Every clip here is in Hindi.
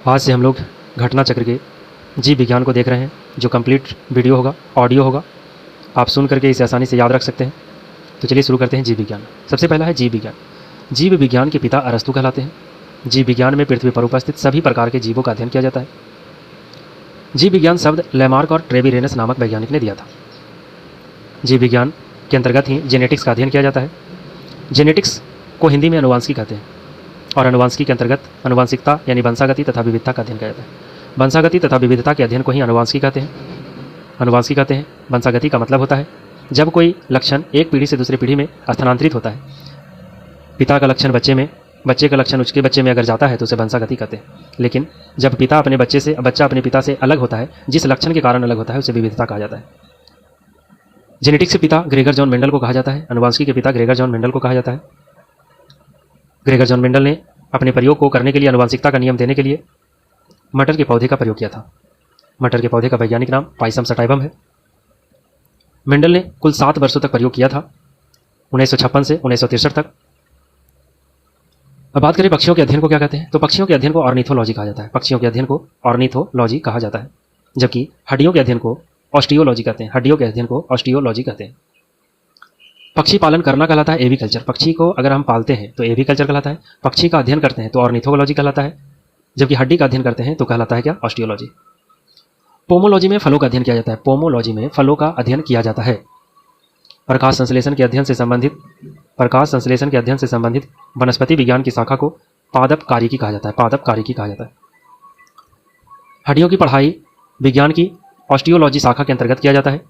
आज से हम लोग घटना चक्र के जीव विज्ञान को देख रहे हैं, जो कंप्लीट वीडियो होगा, ऑडियो होगा। आप सुन करके इसे आसानी से याद रख सकते हैं। तो चलिए शुरू करते हैं जीव विज्ञान। सबसे पहला है जीव विज्ञान। जीव विज्ञान के पिता अरस्तु कहलाते हैं। जीव विज्ञान में पृथ्वी पर उपस्थित सभी प्रकार के जीवों का अध्ययन किया जाता है। जीव विज्ञान शब्द लेमार्क और ट्रेविरेनस नामक वैज्ञानिक ने दिया था। जीव विज्ञान के अंतर्गत ही जेनेटिक्स का अध्ययन किया जाता है। जेनेटिक्स को हिंदी में अनुवांशिकी कहते हैं और अनुवांशिकी के अंतर्गत अनुवांशिकता यानी वंशागति तथा विविधता का अध्ययन किया जाता है। वंशागति तथा विविधता के अध्ययन को ही अनुवांशिकी कहते हैं। अनुवांशिकी कहते हैं। वंशागति का मतलब होता है जब कोई लक्षण एक पीढ़ी से दूसरी पीढ़ी में स्थानांतरित होता है। पिता का लक्षण बच्चे में, बच्चे का लक्षण उसके बच्चे में अगर जाता है तो उसे वंशागति कहते हैं। लेकिन जब पिता अपने बच्चे से, बच्चा अपने पिता से अलग होता है, जिस लक्षण के कारण अलग होता है, उसे विविधता कहा जाता है। जेनेटिक्स के पिता ग्रेगर जॉन मेंडल को कहा जाता है। अनुवांशिकी के पिता ग्रेगर जॉन मेंडल को कहा जाता है। ग्रेगर जॉन मेंडल ने अपने प्रयोग को करने के लिए, अनुवांशिकता का नियम देने के लिए मटर के पौधे का प्रयोग किया था। मटर के पौधे का वैज्ञानिक नाम पाइसम सटाइवम है। मेंडल ने कुल 7 वर्षों तक प्रयोग किया था, 1956 से 1963 तक। अब बात करें पक्षियों के अध्ययन को क्या कहते हैं, तो पक्षियों के अध्ययन को ऑर्निथोलॉजी कहा जाता है। पक्षियों के अध्ययन को ऑर्निथोलॉजी कहा जाता है, जबकि हड्डियों के अध्ययन को ऑस्टियोलॉजी कहते हैं। हड्डियों के अध्ययन को ऑस्टियोलॉजी कहते हैं। पक्षी पालन करना कहलाता है एविकल्चर। पक्षी को अगर हम पालते हैं तो एविकल्चर कहलाता है। पक्षी का अध्ययन करते हैं तो ऑर्निथोलॉजी कहलाता है, जबकि हड्डी का अध्ययन करते हैं तो कहलाता है क्या, ऑस्टियोलॉजी। पोमोलॉजी में फलों का अध्ययन किया जाता है। पोमोलॉजी में फलों का अध्ययन किया जाता है। प्रकाश संश्लेषण के अध्ययन से संबंधित वनस्पति विज्ञान की शाखा को पादपकारिकी कहा जाता है। पादपकारिकी कहा जाता है। हड्डियों की पढ़ाई विज्ञान की ऑस्टियोलॉजी शाखा के अंतर्गत किया जाता है,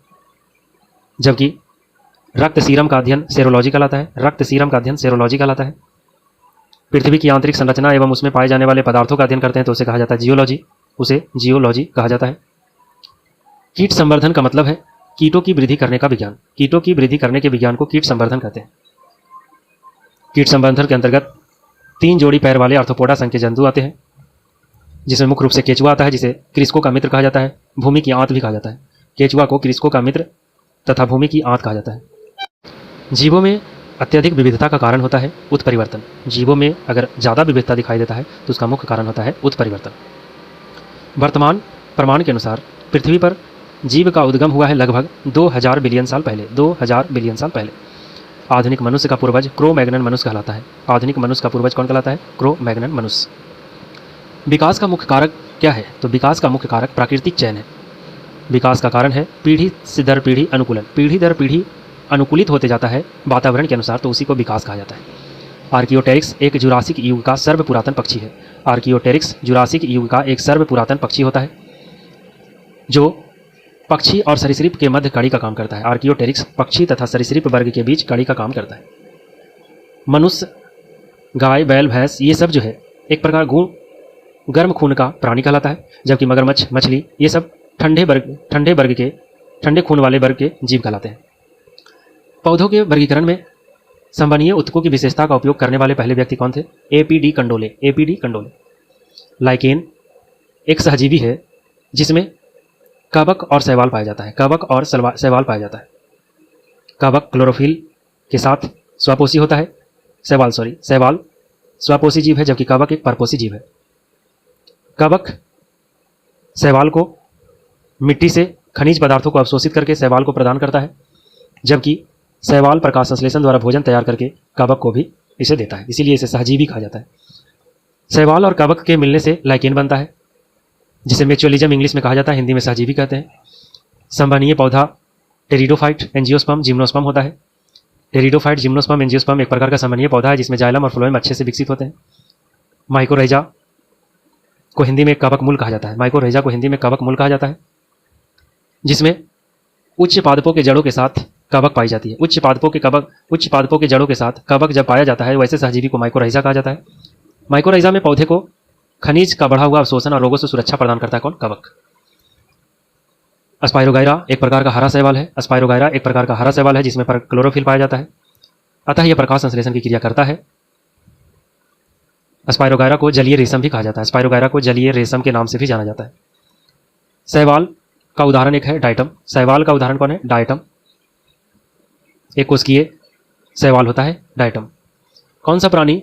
जबकि रक्त सीरम का अध्ययन सेरोलॉजी कहलाता है। रक्त सीरम का अध्ययन सेरोलॉजी कहलाता है। पृथ्वी की आंतरिक संरचना एवं उसमें पाए जाने वाले पदार्थों का अध्ययन करते हैं तो उसे कहा जाता है जियोलॉजी। उसे जियोलॉजी कहा जाता है। कीट संवर्धन का मतलब है कीटों की वृद्धि करने का विज्ञान। कीटों की वृद्धि करने के विज्ञान को कीट संवर्धन कहते हैं। कीट संवर्धन के अंतर्गत 3 जोड़ी पैर वाले आर्थ्रोपोडा संघ के जंतु आते हैं, जिसमें मुख्य रूप से केचुआ आता है, जिसे क्रिस्को का मित्र कहा जाता है। भूमि की आंत भी कहा जाता है। केचुआ को क्रिस्को का मित्र तथा भूमि की आंत कहा जाता है। जीवों में अत्यधिक विविधता का कारण होता है उत्परिवर्तन। जीवों में अगर ज़्यादा विविधता दिखाई देता है तो उसका मुख्य कारण होता है उत्परिवर्तन। वर्तमान प्रमाण के अनुसार पृथ्वी पर जीव का उद्गम हुआ है लगभग 2000 बिलियन साल पहले। 2000 बिलियन साल पहले। आधुनिक मनुष्य का पूर्वज क्रो मैग्नन मनुष्य कहलाता है। आधुनिक मनुष्य का पूर्वज कौन कहलाता है, क्रो मैग्नन मनुष्य। विकास का मुख्य कारक क्या है, तो विकास का मुख्य कारक प्राकृतिक चयन है। विकास का कारण है पीढ़ी दर पीढ़ी अनुकूलन। पीढ़ी दर पीढ़ी अनुकूलित होते जाता है वातावरण के अनुसार, तो उसी को विकास कहा जाता है। आर्कियोटेरिक्स एक जुरासिक युग का सर्वपुरातन पक्षी है। आर्कियोटेरिक्स जुरासिक युग का एक सर्वपुरातन पक्षी होता है, जो पक्षी और सरीसृप के मध्य कड़ी का काम करता है। आर्कियोटेरिक्स पक्षी तथा सरीसृप वर्ग के बीच कड़ी का काम करता है। मनुष्य, गाय, बैल, भैंस, ये सब जो है एक प्रकार गर्म खून का प्राणी कहलाता है, जबकि मगरमच्छ, मछली, ये सब ठंडे खून वाले वर्ग के जीव कहलाते हैं। पौधों के वर्गीकरण में संवहनीय ऊतकों की विशेषता का उपयोग करने वाले पहले व्यक्ति कौन थे, एपीडी कंडोले। एपीडी कंडोले। लाइकेन एक सहजीवी है जिसमें कवक और शैवाल पाया जाता है। कवक और शैवाल पाया जाता है। कवक क्लोरोफिल के साथ स्वपोषी होता है। शैवाल स्वपोषी जीव है, जबकि कवक एक परपोषी जीव है। कवक शैवाल को मिट्टी से खनिज पदार्थों को अवशोषित करके शैवाल को प्रदान करता है, जबकि शैवाल प्रकाश संश्लेषण द्वारा भोजन तैयार करके कवक को भी इसे देता है, इसीलिए इसे सहजीवी कहा जाता है। शैवाल और कवक के मिलने से लाइकेन बनता है, जिसे म्यूचुअलिज्म इंग्लिश में कहा जाता है, हिंदी में सहजीवी कहते हैं। संवहनीय पौधा टेरिडोफाइट, एंजियोस्पर्म, जिम्नोस्पर्म होता है। टेरिडोफाइट, जिम्नोस्पर्म, एंजियोस्पर्म एक प्रकार का संवहनीय पौधा है जिसमें जाइलम और फ्लोएम अच्छे से विकसित होते हैं। माइकोरहिजा को हिंदी में कवक मूल कहा जाता है। माइकोरहिजा को हिंदी में कवक मूल कहा जाता है, जिसमें उच्च पादपों के जड़ों के साथ कवक पाई जाती है। उच्च पादपों के जड़ों के साथ कवक जब पाया जाता है, वैसे सहजीवी को माइकोरहिजा कहा जाता है। माइकोरहिजा में पौधे को खनिज का बढ़ा हुआ अवशोषण और रोगों से सुरक्षा प्रदान करता है कौन, कवक। अस्पायरोगाइरा एक प्रकार का हरा शैवाल है। अस्पायरोगाइरा एक प्रकार का हरा शैवाल है जिसमें क्लोरोफिल पाया जाता है, अतः यह प्रकाश संश्लेषण की क्रिया करता है। अस्पायरोगाइरा को जलीय रेशम भी कहा जाता है। अस्पायरोगाइरा को जलीय रेशम के नाम से भी जाना जाता है। शैवाल का उदाहरण एक है डायटम। शैवाल का उदाहरण कौन है, डायटम। एक कोशिकीय शैवाल होता है डायटम। कौन सा प्राणी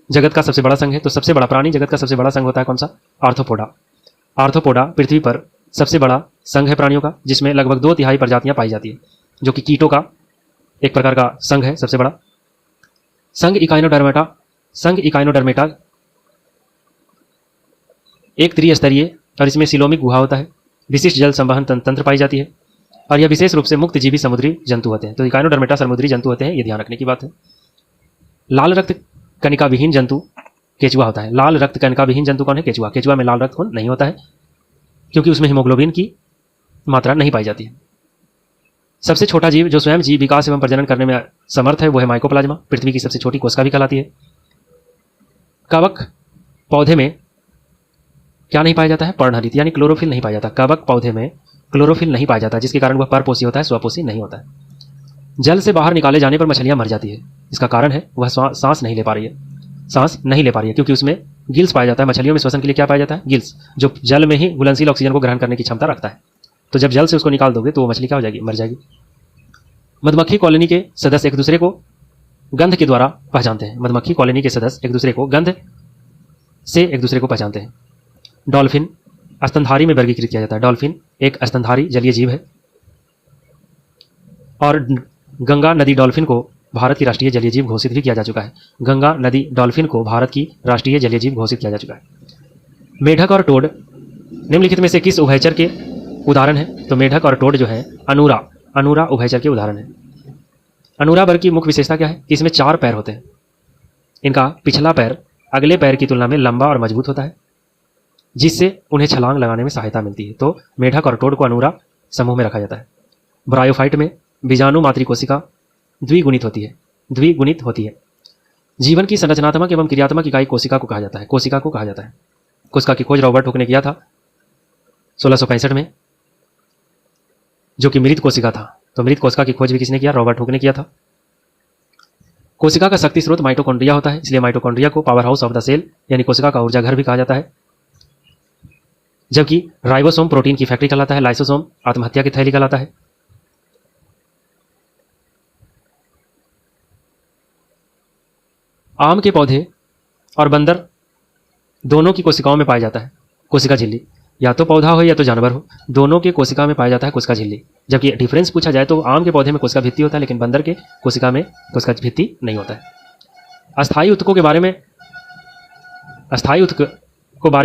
जगत का सबसे बड़ा संघ है, तो सबसे बड़ा प्राणी जगत का सबसे बड़ा संघ होता है कौन सा? आर्थ्रोपोडा। आर्थ्रोपोडा पृथ्वी पर सबसे बड़ा संघ है प्राणियों का, जिसमें लगभग 2/3 प्रजातियां पाई जाती है, जो कि कीटों का एक प्रकार का संघ है सबसे बड़ा। संघ इकाइनोडर्मेटा एक त्रिस्तरीय और इसमें सिलोमिक गुहा होता है। विशिष्ट जल संवहन तंत्र पाई जाती है और यह विशेष रूप से मुक्त जीवी समुद्री जंतु होते हैं। तो इकाइनोडर्मेटा समुद्री जंतु होते हैं, ये ध्यान रखने की बात है। लाल रक्त कणिका विहीन जंतु केचुआ होता है। लाल रक्त कणिका विहीन जंतु कौन है? केचुआ। केचुआ में लाल रक्त कौन नहीं होता है, क्योंकि उसमें हीमोग्लोबिन की मात्रा नहीं पाई जाती है। सबसे छोटा जीव जो स्वयं जीव विकास एवं प्रजनन करने में समर्थ है वो है माइकोप्लाज्मा। पृथ्वी की सबसे छोटी कोशिका भी कहलाती है। कवक पौधे में क्या नहीं पाया जाता है? पर्णहरित यानी क्लोरोफिल नहीं पाया जाता। कवक पौधे में क्लोरोफिल नहीं पाया जाता, जिसके कारण वह परपोषी होता है, स्वपोषी नहीं होता है। जल से बाहर निकाले जाने पर मछलियां मर जाती है। इसका कारण है वह सांस नहीं ले पा रही है, सांस नहीं ले पा रही है, क्योंकि उसमें गिल्स पाया जाता है। मछलियों में श्वसन के लिए क्या पाया जाता है? गिल्स, जो जल में ही घुलनशील ऑक्सीजन को ग्रहण करने की क्षमता रखता है। तो जब जल से उसको निकाल दोगे तो वो मछली क्या हो जाएगी? मर जाएगी। मधुमक्खी कॉलोनी के सदस्य एक दूसरे को गंध के द्वारा पहचानते हैं। मधुमक्खी कॉलोनी के सदस्य एक दूसरे को गंध से एक दूसरे को पहचानते हैं। डॉल्फिन स्तनधारी में वर्गीकृत किया जाता है। डॉल्फिन एक स्तनधारी जलीय जीव है और गंगा नदी डॉल्फिन को भारत की राष्ट्रीय जलीय जीव घोषित भी किया जा चुका है। गंगा नदी डॉल्फिन को भारत की राष्ट्रीय जलीय जीव घोषित किया जा चुका है। मेढक और टोड निम्नलिखित में से किस उभयचर के उदाहरण है? तो मेढक और टोड जो है अनूरा उभयचर के उदाहरण है। अनूरा वर्ग की मुख्य विशेषता क्या है? कि इसमें 4 पैर होते हैं। इनका पिछला पैर अगले पैर की तुलना में लंबा और मजबूत होता है, जिससे उन्हें छलांग लगाने में सहायता मिलती है। तो मेढक और टोड को अनूरा समूह में रखा जाता है। ब्रायोफाइट में बीजाणु मातृ कोशिका द्विगुणित होती है। जीवन की संरचनात्मक एवं क्रियात्मक इकाई कोशिका को कहा जाता है। कोशिका की खोज रॉबर्ट हुक ने किया था 1665 में, जो कि मृत कोशिका था। तो मृत कोशिका की खोज भी किसने किया? रॉबर्ट हुक ने किया था। कोशिका का शक्ति स्रोत माइटोकॉन्ड्रिया होता है, इसलिए माइटोकॉन्ड्रिया को powerhouse of the cell यानी कोशिका का ऊर्जा घर भी कहा जाता है। जबकि राइबोसोम प्रोटीन की फैक्ट्री कहलाता है, लाइसोसोम आत्महत्या की थैली कहलाता है। आम के पौधे और बंदर दोनों की कोशिकाओं में पाया जाता है कोशिका झिल्ली। या तो पौधा हो या तो जानवर हो, दोनों के कोशिका में पाया जाता है कोशिका झिल्ली। जबकि डिफरेंस पूछा जाए तो आम के पौधे में कोशिका भित्ति होता है, लेकिन बंदर के कोशिका में कोशिका भित्ति नहीं होता है। अस्थायी उत्तकों के बारे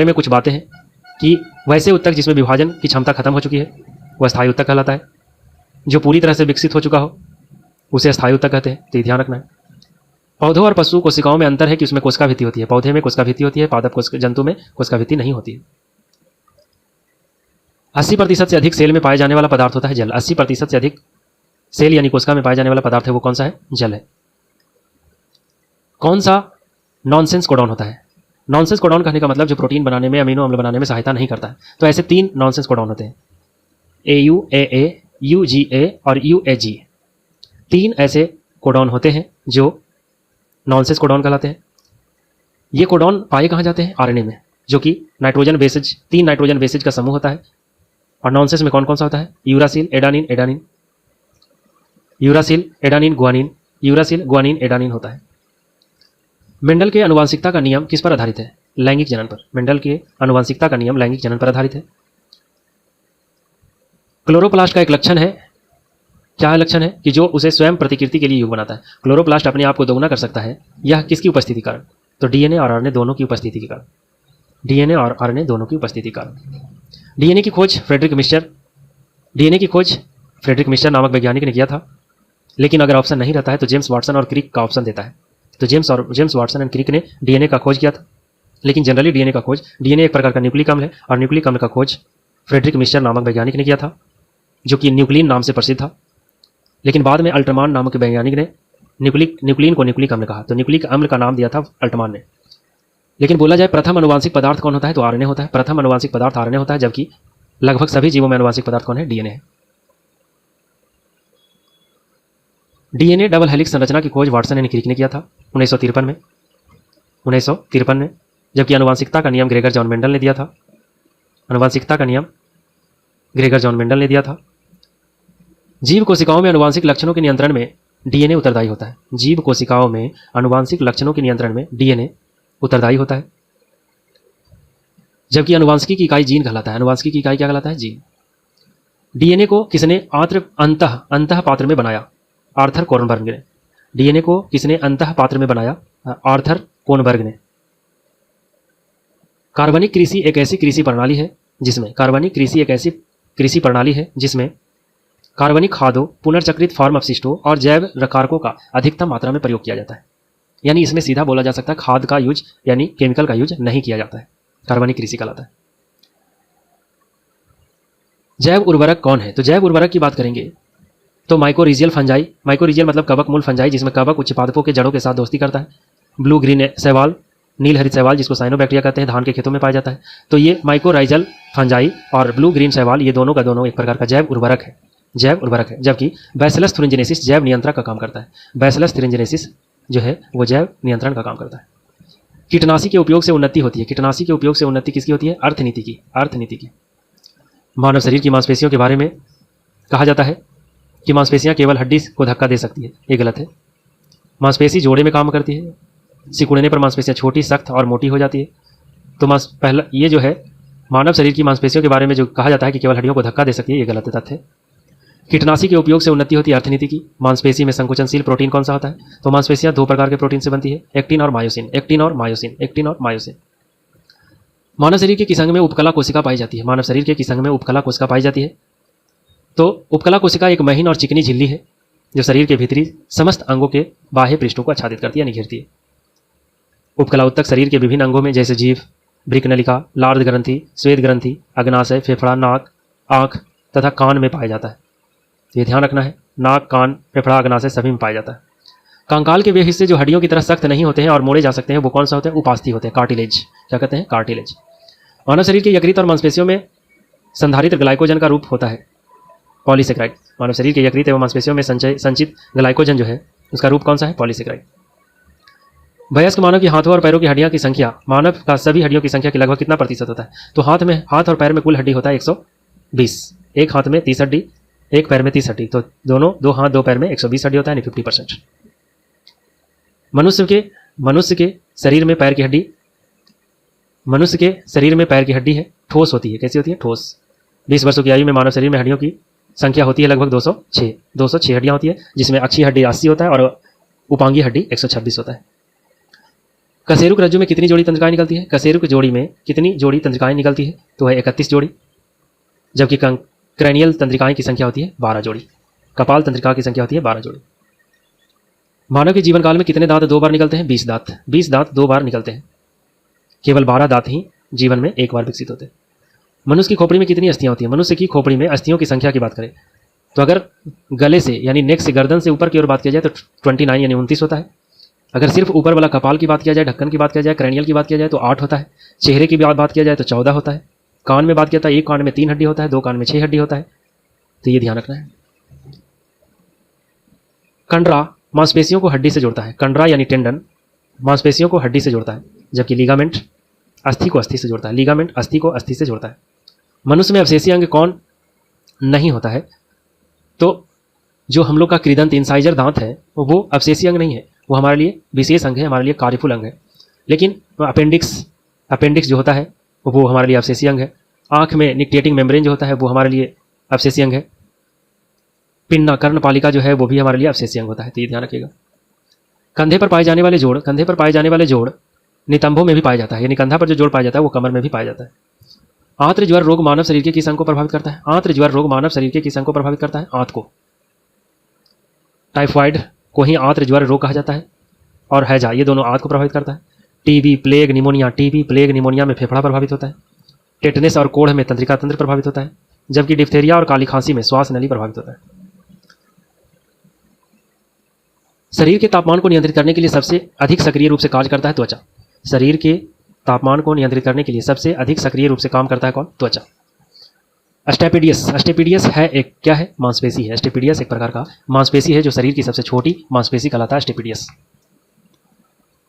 में कुछ बातें हैं कि वैसे उत्तक जिसमें विभाजन की क्षमता खत्म हो चुकी है वह अस्थायी उत्तक कहलाता है। जो पूरी तरह से विकसित हो चुका हो उसे अस्थायी उत्तक कहते हैं। तो ये ध्यान रखना है। पौधों और पशु कोशिकाओं में अंतर है कि उसमें कोशिका भित्ति होती है। पौधे में कोशिका भित्ति होती है, पादप जंतु में कोशिका भित्ति नहीं होती है। 80% से अधिक सेल में पाए जाने वाला पदार्थ होता है जल। 80% से अधिक सेल यानी कोशिका में पाए जाने वाला पदार्थ है वो कौन सा है? जल है। कौन सा नॉनसेंस कोडॉन होता है? नॉनसेंस कोडॉन कहने का मतलब जो प्रोटीन बनाने में, अमीनो अम्ल बनाने में सहायता नहीं करता है। तो ऐसे 3 नॉनसेंस कोडॉन होते हैं, AU, AA, UGA और UAG। 3 ऐसे कोडॉन होते हैं जो नॉनसेंस कोडॉन कहलाते हैं। ये कोडॉन पाए कहाँ जाते हैं? आरएनए में, जो कि नाइट्रोजन बेसेज 3 नाइट्रोजन बेसेज का समूह होता है। और नॉनसेंस में कौन कौन सा होता है? Uracil, adenine, uracil, adenine, guanine, uracil, guanine, adenine होता है। मेंडल के आनुवंशिकता का नियम किस पर आधारित है? लैंगिक जनन पर। मेंडल के आनुवंशिकता का नियम लैंगिक जनन पर आधारित है। क्लोरोप्लास्ट का एक लक्षण है, क्या लक्षण है? कि जो उसे स्वयं प्रतिकृति के लिए युग बनाता है। क्लोरोप्लास्ट अपने आप को दोगुना कर सकता है, यह किसकी उपस्थिति के कारण? तो डीएनए और आरएनए दोनों की उपस्थिति के कारण। डीएनए और आरएनए दोनों की उपस्थिति के कारण। डीएनए की खोज फ्रेडरिक मिस्टर नामक वैज्ञानिक ने किया था, लेकिन अगर ऑप्शन नहीं रहता है तो जेम्स वाटसन और क्रिक का ऑप्शन देता है। तो जेम्स वाटसन एंड क्रिक ने डीएनए का खोज किया था, लेकिन जनरली डीएनए एक प्रकार का न्यूक्लिक अम्ल है और न्यूक्लिक अम्ल का खोज फ्रेडरिक मिस्टर नामक वैज्ञानिक ने किया था, जो कि न्यूक्लिन नाम से प्रसिद्ध था। लेकिन बाद में अल्टमान नामक वैज्ञानिक ने न्यूक्लिन को न्यूक्लिक अम्ल कहा, तो न्यूक्लिक अम्ल का नाम दिया था अल्टमान ने। लेकिन बोला जाए प्रथम आनुवांशिक पदार्थ कौन होता है? तो आरएनए होता है। प्रथम आनुवांशिक पदार्थ आरएनए होता है, जबकि लगभग सभी जीवों में आनुवांशिक पदार्थ कौन है? डीएनए है। डीएनए डबल हेलिक्स संरचना की खोज वाटसन एंड क्रिक ने किया था 1953 में, जबकि आनुवांशिकता का नियम ग्रेगर जॉन मेंडल ने दिया था। जीव कोशिकाओं में आनुवांशिक लक्षणों के नियंत्रण में डीएनए उत्तरदायी होता है। जीव कोशिकाओं में आनुवांशिक लक्षणों के नियंत्रण में डीएनए उत्तरदायी होता है। जबकि अनुवांशिकी की इकाई जीन कहलाता है। अनुवांशिकी की इकाई क्या कहलाता है? जीन। डीएनए को किसने अंतः पात्र में बनाया? आर्थर कोनबर्ग ने। डीएनए को किसने अंतः पात्र में बनाया? आर्थर कोनबर्ग ने। कार्बनिक कृषि एक ऐसी कृषि प्रणाली है जिसमें कार्बनिक खादों, पुनर्चक्रित फॉर्म अपशिष्टों और जैव रकारकों का अधिकतम मात्रा में प्रयोग किया जाता है। यानी इसमें सीधा बोला जा सकता है खाद का यूज यानी केमिकल का यूज नहीं किया जाता है। कार्बनिक कृषि कहलाता है। जैव उर्वरक कौन है? तो जैव उर्वरक की बात करेंगे तो माइकोरिजियल फंजाई, माइकोरिजियल मतलब कवक मूल फंजाई, जिसमें कवक उच्च पादपों के जड़ों के साथ दोस्ती करता है। ब्लू ग्रीन शैवाल, नील हरित शैवाल जिसको साइनोबैक्टीरिया कहते हैं, धान के खेतों में पाया जाता है। तो ये माइकोराइजल फंजाई और ब्लू ग्रीन शैवाल ये दोनों का दोनों एक प्रकार का जैव उर्वरक है। जबकि बैसिलस थुरिंजिनेसिस जैव नियंत्रण का काम करता है। बैसिलस थुरिंजिनेसिस जो है वो जैव नियंत्रण का काम करता है। कीटनाशी के उपयोग से उन्नति होती है। कीटनाशी के उपयोग से उन्नति किसकी होती है? अर्थनीति की। मानव शरीर की मांसपेशियों के बारे में कहा जाता है कि मांसपेशियां केवल हड्डी को धक्का दे सकती है। ये गलत है। मांसपेशी जोड़े में काम करती है। सिकुड़ने पर मांसपेशियां छोटी, सख्त और मोटी हो जाती है। तो पहला ये जो है मानव शरीर की मांसपेशियों के बारे में जो कहा जाता है कि केवल हड्डियों को धक्का दे सकती है, ये गलत तथ्य है। कीटनाशी के उपयोग से उन्नति होती है अर्थनीति की। मांसपेशी में संकुचनशील प्रोटीन कौन सा होता है? तो मांसपेशियां दो प्रकार के प्रोटीन से बनती है, एक्टिन और मायोसिन। मानव शरीर के किसंग में उपकला कोशिका पाई जाती है। तो उपकला कोशिका एक महीन और चिकनी झिल्ली है जो शरीर के भीतरी समस्त अंगों के बाह्य पृष्ठों को आच्छादित करती है यानी घेरती है। उपकला उत्तक शरीर के विभिन्न अंगों में जैसे जीभ, वृक्कनलिका, लार्ज ग्रंथि, श्वेत ग्रंथि, अग्नाशय, फेफड़ा, नाक, आंख तथा कान में पाया जाता है। ये ध्यान रखना है, नाक, कान, फेफड़ा, अग्नाशय सभी में पाया जाता है। कंकाल के वे हिस्से जो हड्डियों की तरह सख्त नहीं होते हैं और मोड़े जा सकते हैं वो कौन सा होते हैं? उपास्थि होते हैं, कार्टिलेज। क्या कहते हैं? कार्टिलेज। मानव शरीर के यकृत और मांसपेशियों में संधारित ग्लाइकोजन का रूप होता है पॉलीसेक्राइड। मानव शरीर के यकृत एवं मांसपेशियों में संचित ग्लाइकोजन जो है उसका रूप कौन सा है? पॉलीसेक्राइड। वयस्क मानव की हाथों और पैरों की हड्डियों की संख्या मानव का सभी हड्डियों की संख्या के लगभग कितना प्रतिशत होता है? तो हाथ और पैर में कुल हड्डी होता है 120। एक हाथ में 30 हड्डी, एक पैर में 30 हड्डी, तो दो हाथ दो पैर में 120 हड्डी होता है यानी 50%। मनुष्य के शरीर में पैर की हड्डी है, ठोस होती है। कैसी होती है? ठोस। 20 वर्षों की आयु में मानव शरीर में हड्डियों की संख्या होती है लगभग 206 हड्डियां होती है, जिसमें अक्षीय हड्डी 80 होता है और उपांगी हड्डी 126 होता है। कशेरुक रज्जु में कितनी जोड़ी तंत्रिकाएं निकलती है? कशेरुक जोड़ी में कितनी जोड़ी तंत्रिकाएं निकलती है? तो है 31 जोड़ी। जबकि क्रैनियल तंत्रिकाएं की संख्या होती है 12 जोड़ी। कपाल तंत्रिका की संख्या होती है 12 जोड़ी। मानव के जीवन काल में कितने दांत 2 बार निकलते हैं? 20 दांत। 20 दांत 2 बार निकलते हैं। केवल 12 दांत ही जीवन में एक बार विकसित होते हैं। मनुष्य की खोपड़ी में कितनी अस्थियां होती हैं? मनुष्य की खोपड़ी में अस्थियों की संख्या की बात करें तो अगर गले से यानी नेक से गर्दन से ऊपर की ओर बात किया जाए तो 29 यानी 29 होता है। अगर सिर्फ ऊपर वाला कपाल की बात किया जाए, ढक्कन की बात किया जाए, क्रैनियल की बात किया जाए तो 8 होता है। चेहरे की बात किया जाए तो 14 होता है। कान में बात किया जाए तो एक कान में 3 हड्डी होता है, 2 कान में 6 हड्डी होता है। तो ये ध्यान रखना है। कंडरा मांसपेशियों को हड्डी से जोड़ता है। कंडरा यानी टेंडन मांसपेशियों को हड्डी से जोड़ता है, जबकि लिगामेंट अस्थि को अस्थि से जोड़ता है। लिगामेंट अस्थि को अस्थि से जोड़ता है। मनुष्य में अवशेषीय अंग कौन नहीं होता है? तो जो हम लोग का कृदंत इंसाइजर दांत है वो अवशेषीय अंग नहीं है, वो हमारे लिए विशेष अंग है, हमारे लिए कार्यफुल अंग है। लेकिन अपेंडिक्स जो होता है वो हमारे लिए अवशेषीय अंग है। आंख में निक्टिएटिंग मेम्ब्रेन जो होता है वो हमारे लिए अवशेषीय अंग है। पिन्ना कर्णपालिका जो है वो भी हमारे लिए अवशेषीय अंग होता है, तो ये ध्यान रखिएगा। कंधे पर पाए जाने वाले जोड़ नितंबों में भी पाया जाता है, यानी कंधा पर जो जोड़ पाया जाता है वो कमर में भी पाया जाता है। आंत्र ज्वर रोग मानव शरीर के किस अंग को प्रभावित करता है? आंत्र ज्वर रोग मानव शरीर के किस अंग को प्रभावित करता है? आंत को। टाइफाइड को ही आंत्र ज्वर रोग कहा जाता है और हैजा ये दोनों आंत को प्रभावित करता है। टीबी प्लेग निमोनिया में फेफड़ा प्रभावित होता है। टेटनेस और कोढ़ में तंत्रिका तंत्र प्रभावित होता है, जबकि डिप्थेरिया और काली खांसी में श्वास नली प्रभावित होता है। शरीर के तापमान को नियंत्रित करने के लिए सबसे अधिक सक्रिय रूप से कार्य करता है त्वचा। शरीर के तापमान को नियंत्रित करने के लिए सबसे अधिक सक्रिय रूप से काम करता है कौन? त्वचा। अस्टेपिडियस है एक क्या है? मांसपेशी है। अस्टेपिडियस एक प्रकार का मांसपेशी है जो शरीर की सबसे छोटी मांसपेशी कहलाता है अस्टेपिडियस।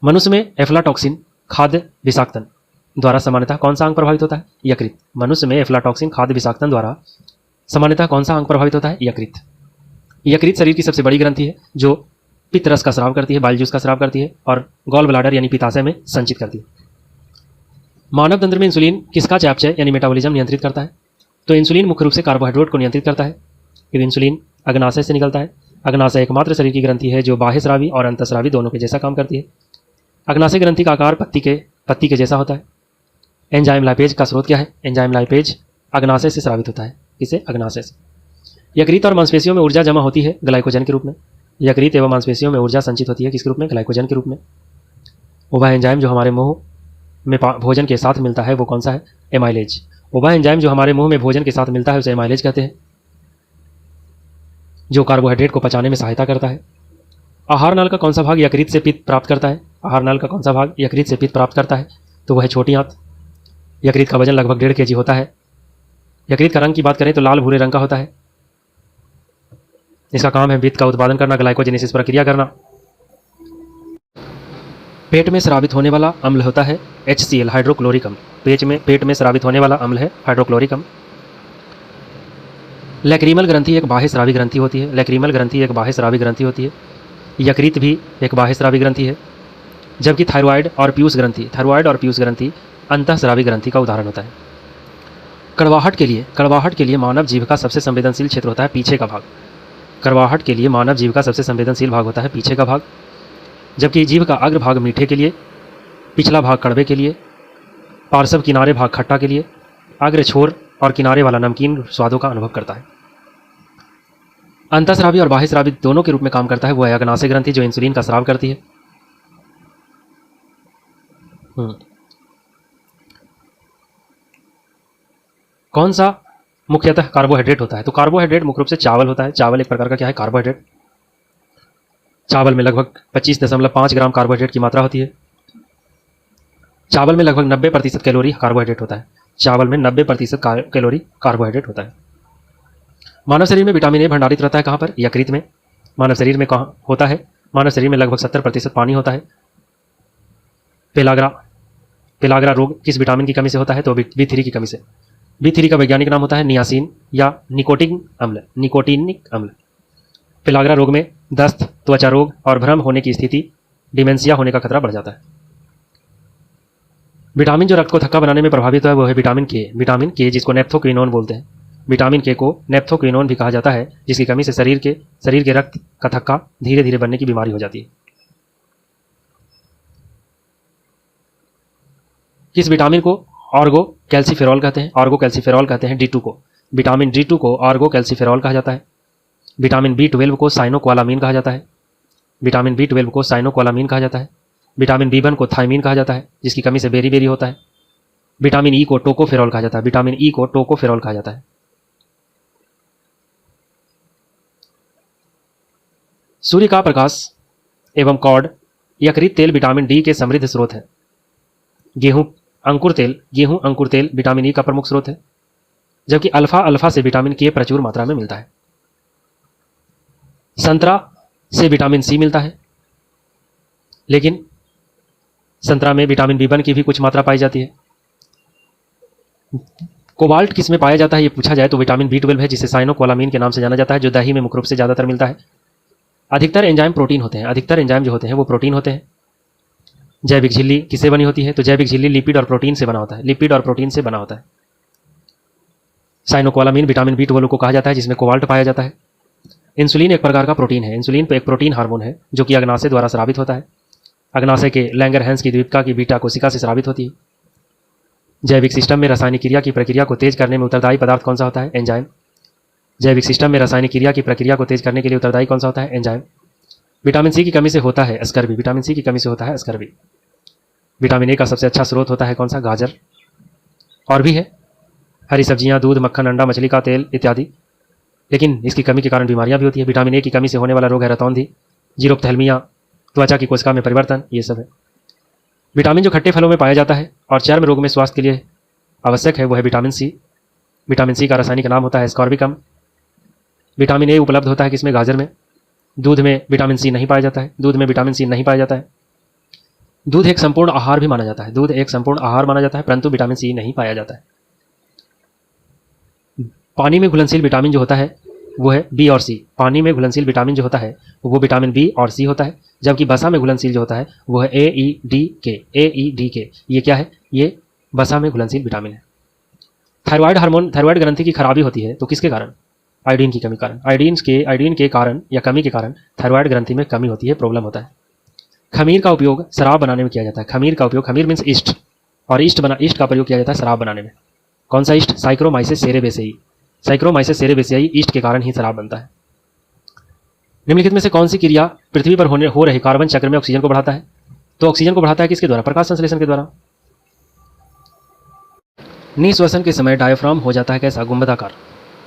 मनुष्य में एफ्लाटॉक्सिन खाद्य विषाक्तन द्वारा सामान्यतः कौन सा अंग प्रभावित होता है? यकृत। मनुष्य में एफ्लाटॉक्सिन खाद्य विषाक्तन द्वारा सामान्यतः कौन सा अंग प्रभावित होता है? यकृत। यकृत शरीर की सबसे बड़ी ग्रंथि है जो पित्त रस का स्राव करती है, बाइल जूस का स्राव करती है और गॉल ब्लाडर यानी पित्ताशय में संचित करती है। मानव तंत्र में इंसुलिन किसका चयापचय यानी मेटाबॉलिज्म नियंत्रित करता है? तो इंसुलिन मुख्य रूप से कार्बोहाइड्रेट को नियंत्रित करता है, क्योंकि इंसुलिन अग्नाशय से निकलता है। अग्नाशय एकमात्र शरीर की ग्रंथि है जो बाह्यस्रावी और अंतःस्रावी दोनों के जैसा काम करती है। अग्नाशय ग्रंथि का आकार पत्ती के जैसा होता है। एंजाइम लाइपेज का स्रोत क्या है? एंजाइम लाइपेज अग्नाशय से स्रावित होता है। किसे? अग्नाशय से। यकृत और मांसपेशियों में ऊर्जा जमा होती है ग्लाइकोजन के रूप में। यकृत एवं मांसपेशियों में ऊर्जा संचित होती है किसके रूप में? ग्लाइकोजन के रूप में। वह एंजाइम जो हमारे मुंह में भोजन के साथ मिलता है वो कौन सा है? एमाइलेज। वह एंजाइम जो हमारे मुंह में भोजन के साथ मिलता है उसे एमाइलेज कहते हैं, जो कार्बोहाइड्रेट को पचाने में सहायता करता है। आहार नाल का कौन सा भाग यकृत से पित्त प्राप्त करता है? आहार नाल का कौन सा भाग यकृत से पित्त प्राप्त करता है? तो वह छोटी आंत। यकृत का वजन लगभग 1.5 kg होता है। यकृत का रंग की बात करें तो लाल भूरे रंग का होता है। इसका काम है पित्त का उत्पादन करना, ग्लाइकोजेनेसिस प्रक्रिया करना। पेट में स्रावित होने वाला अम्ल होता है HCl, हाइड्रोक्लोरिक अम्ल। पेट में स्रावित होने वाला अम्ल है हाइड्रोक्लोरिक अम्ल। लैक्रीमल ग्रंथि एक बाह्य स्रावी ग्रंथि होती है। लैक्रीमल ग्रंथि एक बाह्य स्रावी ग्रंथि होती है। यकृत भी एक बाह्य स्रावी ग्रंथि है, जबकि थायराइड और पीयूष ग्रंथि अंतःस्रावी ग्रंथि का उदाहरण होता है। कड़वाहट के लिए मानव जीभ का सबसे संवेदनशील क्षेत्र होता है पीछे का भाग। कड़वाहट के लिए मानव जीभ का सबसे संवेदनशील भाग होता है पीछे का भाग, जबकि जीभ का अग्र भाग मीठे के लिए, पिछला भाग कड़वे के लिए, पार्श्व किनारे भाग खट्टा के लिए, अग्र छोर और किनारे वाला नमकीन स्वादों का अनुभव करता है। अंतःस्रावी और बाह्यस्रावी दोनों के रूप में काम करता है वो है अग्नाशय ग्रंथि जो इंसुलिन का स्राव करती है। कौन सा मुख्यतः कार्बोहाइड्रेट होता है? तो कार्बोहाइड्रेट मुख्य रूप से चावल होता है। चावल एक प्रकार का क्या है? कार्बोहाइड्रेट। चावल में लगभग 25.5 ग्राम कार्बोहाइड्रेट की मात्रा होती है। चावल में लगभग 90% कैलोरी कार्बोहाइड्रेट होता है। चावल में 90% कैलोरी कार्बोहाइड्रेट होता है। मानव शरीर में विटामिन ए भंडारित रहता है कहाँ पर? यकृत में। मानव शरीर में कहाँ होता है? मानव शरीर में लगभग 70% पानी होता है। पेलाग्रा रोग किस विटामिन की कमी से होता है? तो B3 की कमी से। B3 का वैज्ञानिक नाम होता है नियासिन या निकोटिनिक अम्ल। पेलाग्रा रोग में दस्त, त्वचा रोग और भ्रम होने की स्थिति, डिमेंशिया होने का खतरा बढ़ जाता है। विटामिन जो रक्त को थक्का बनाने में प्रभावित है वो है विटामिन के, जिसको नेप्थोक्विनोन बोलते हैं। विटामिन के को नेप्थोक्विनोन भी कहा जाता है, जिसकी कमी से शरीर के रक्त का थक्का धीरे धीरे बनने की बीमारी हो जाती है। किस विटामिन को ऑर्गो कैल्सीफेरॉल कहते हैं? D2 को। विटामिन D2 को ऑर्गो कैल्सीफेरॉल कहा जाता है। विटामिन B12 को साइनोकोलामीन कहा जाता है। विटामिन B1 को थायमीन कहा जाता है, जिसकी कमी से बेरी होता है। विटामिन E को टोकोफेरॉल कहा जाता है। सूर्य का प्रकाश एवं कॉड, यकृत तेल विटामिन D के समृद्ध स्रोत है। गेहूं अंकुर तेल विटामिन E का प्रमुख स्रोत है, जबकि अल्फा से विटामिन K प्रचुर मात्रा में मिलता है। संतरा से विटामिन C मिलता है, लेकिन संतरा में विटामिन B1 की भी कुछ मात्रा पाई जाती है। कोबाल्ट किस में पाया जाता है ये पूछा जाए तो विटामिन B12 है, जिसे साइनोकोलामीन के नाम से जाना जाता है, जो दही में मुख्य रूप से ज़्यादातर मिलता है। अधिकतर एंजाइम प्रोटीन होते हैं। अधिकतर एंजाइम जो होते हैं वो प्रोटीन होते हैं। जैविक झिल्ली किससे बनी होती है? तो जैविक झिल्ली लिपिड और प्रोटीन से बना होता है। साइनोकोलामीन विटामिन B12 को कहा जाता है, जिसमें कोबाल्ट पाया जाता है। इंसुलिन एक प्रकार का प्रोटीन है। इंसुलिन एक प्रोटीन हार्मोन है जो कि अग्नाशय द्वारा स्रावित होता है। अग्नाशय के लैंगरहैंस की द्वीपिका की बीटा कोशिका से स्रावित होती है। जैविक सिस्टम में रासायनिक क्रिया की प्रक्रिया को तेज करने में उत्तरदायी पदार्थ कौन सा होता है? एंजाइम। जैविक सिस्टम में रासायनिक क्रिया की प्रक्रिया को तेज करने के लिए उत्तरदायी कौन सा होता है? एंजाइम। विटामिन सी की कमी से होता है स्कर्वी। विटामिन ए का सबसे अच्छा स्रोत होता है कौन सा? गाजर। और भी है हरी सब्जियां, दूध, मक्खन, अंडा, मछली का तेल इत्यादि, लेकिन इसकी कमी के कारण बीमारियां भी होती है। विटामिन ए की कमी से होने वाला रोग है रतौंधी, जीरोप्थेल्मिया, त्वचा की कोशिका में परिवर्तन, ये सब है। विटामिन जो खट्टे फलों में पाया जाता है और चर्म रोग में स्वास्थ्य के लिए आवश्यक है वो है विटामिन सी। विटामिन सी का रासायनिक नाम होता है स्कॉर्बिकम। विटामिन ए उपलब्ध होता है किसमें? गाजर में। दूध में विटामिन सी नहीं पाया जाता है। दूध एक संपूर्ण आहार भी माना जाता है। परंतु विटामिन सी नहीं पाया जाता है। पानी में घुलनशील विटामिन जो होता है वो है बी और सी। पानी में घुलनशील विटामिन जो होता है वो विटामिन बी और सी होता है, जबकि बसा में घुलनशील जो होता है वो है ए ई डी के। ए ई डी के ये क्या है? ये बसा में घुलनशील विटामिन है। थायराइड हार्मोन, थायराइड ग्रंथि की खराबी होती है तो किसके कारण? आयोडीन की कमी कारण। आयोडीन के कारण या कमी के कारण थायराइड ग्रंथि में कमी होती है, प्रॉब्लम होता है। खमीर का उपयोग शराब बनाने में किया जाता है। खमीर का उपयोग, खमीर मीन्स ईस्ट, और ईस्ट का प्रयोग किया जाता है शराब बनाने में। कौन सा ईस्ट? साइक्रोमाइसिस सेरेबेसियाई। साइक्रोमाइसिस सेरेबेसियाई ईस्ट के कारण ही शराब बनता है। निम्नलिखित में से कौन सी क्रिया पृथ्वी पर हो रहे कार्बन चक्र में ऑक्सीजन को बढ़ाता है? तो ऑक्सीजन को बढ़ाता है किसके द्वारा? प्रकाश संश्लेषण के द्वारा। निःश्वसन के समय डायाफ्राम हो जाता है कैसा? गुंबदाकार।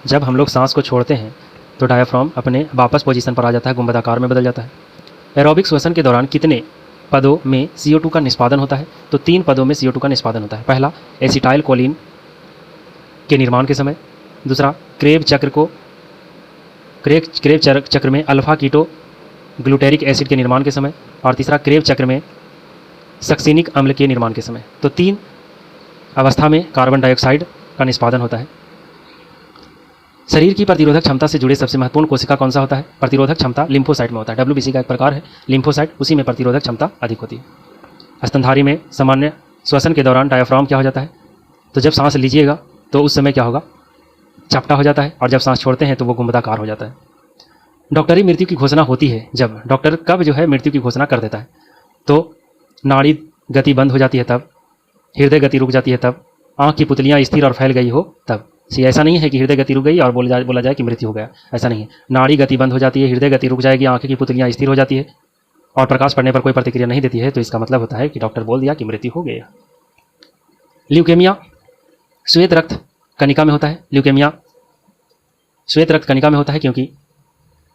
जब हम लोग सांस को छोड़ते हैं तो डायाफ्राम अपने वापस पोजीशन पर आ जाता है, गुंबदाकार में बदल जाता है। एरोबिक श्वसन के दौरान कितने पदों में CO2 का निष्पादन होता है? तो 3 पदों में CO2 का निष्पादन होता है। पहला एसिटाइल कोलिन के निर्माण के समय, दूसरा क्रेब चक्र में अल्फा कीटो ग्लूटेरिक एसिड के निर्माण के समय, और तीसरा क्रेब चक्र में सक्सिनिक अम्ल के निर्माण के समय। तो 3 अवस्था में कार्बन डाइऑक्साइड का निष्पादन होता है। शरीर की प्रतिरोधक क्षमता से जुड़े सबसे महत्वपूर्ण कोशिका कौन सा होता है? प्रतिरोधक क्षमता लिम्फोसाइट में होता है। WBC का एक प्रकार है लिम्फोसाइट, उसी में प्रतिरोधक क्षमता अधिक होती है। स्तनधारी में सामान्य श्वसन के दौरान डायाफ्राम क्या हो जाता है? तो जब सांस लीजिएगा तो उस समय क्या होगा? चपटा हो जाता है, और जब सांस छोड़ते हैं तो वो गुंबदाकार हो जाता है। डॉक्टरी मृत्यु की घोषणा होती है जब, डॉक्टर कब जो है मृत्यु की घोषणा कर देता है? तो नाड़ी गति बंद हो जाती है तब, हृदय गति रुक जाती है तब, आँख की पुतलियाँ स्थिर और फैल गई हो तब। ऐसा नहीं है कि हृदय गति रुक गई और बोला जाए कि मृत्यु हो गया, ऐसा नहीं है। नाड़ी गति बंद हो जाती है, हृदय गति रुक जाएगी, आँख की पुतलियाँ स्थिर हो जाती है और प्रकाश पड़ने पर कोई प्रतिक्रिया नहीं देती है, तो इसका मतलब होता है कि डॉक्टर बोल दिया कि मृत्यु हो गया। ल्यूकेमिया श्वेत रक्त कणिका में होता है। ल्यूकेमिया श्वेत रक्त कणिका में होता है क्योंकि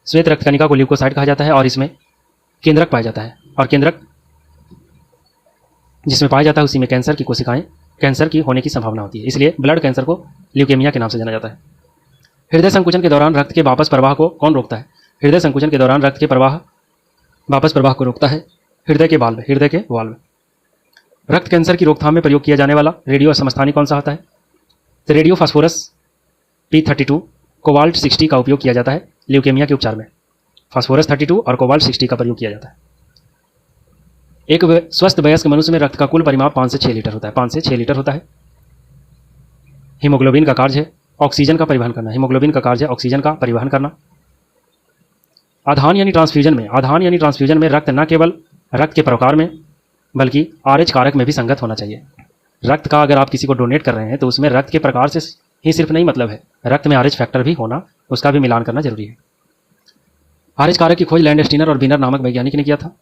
श्वेत रक्त कणिका को ल्यूकोसाइट कहा जाता है और इसमें केंद्रक पाया जाता है, और केंद्रक जिसमें पाया जाता है उसी में कैंसर की कोशिकाएं, कैंसर की होने की संभावना होती है, इसलिए ब्लड कैंसर को ल्यूकेमिया के नाम से जाना जाता है। हृदय संकुचन के दौरान रक्त के वापस प्रवाह को कौन रोकता है? हृदय संकुचन के दौरान रक्त के वापस प्रवाह को रोकता है हृदय के वाल्व। रक्त कैंसर की रोकथाम में प्रयोग किया जाने वाला रेडियो समस्थानिक कौन सा होता है? तो रेडियो फास्फोरस P32 कोबाल्ट 60 का उपयोग किया जाता है ल्यूकेमिया के उपचार में। फास्फोरस 32 और कोबाल्ट 60 का प्रयोग किया जाता है। एक स्वस्थ वयस्क मनुष्य में रक्त का कुल परिमाप 5 से 6 लीटर होता है। 5 से 6 लीटर होता है। हीमोग्लोबिन का कार्य है ऑक्सीजन का परिवहन करना। हीमोग्लोबिन का कार्य है ऑक्सीजन का परिवहन करना। आधान यानी ट्रांसफ्यूजन में रक्त न केवल रक्त के प्रकार में बल्कि RH कारक में भी संगत होना चाहिए। रक्त का अगर आप किसी को डोनेट कर रहे हैं तो उसमें रक्त के प्रकार से ही सिर्फ नहीं मतलब है, रक्त में RH फैक्टर भी होना, उसका भी मिलान करना जरूरी है। RH कारक की खोज लैंडस्टीनर और बिनर नामक वैज्ञानिक ने किया था।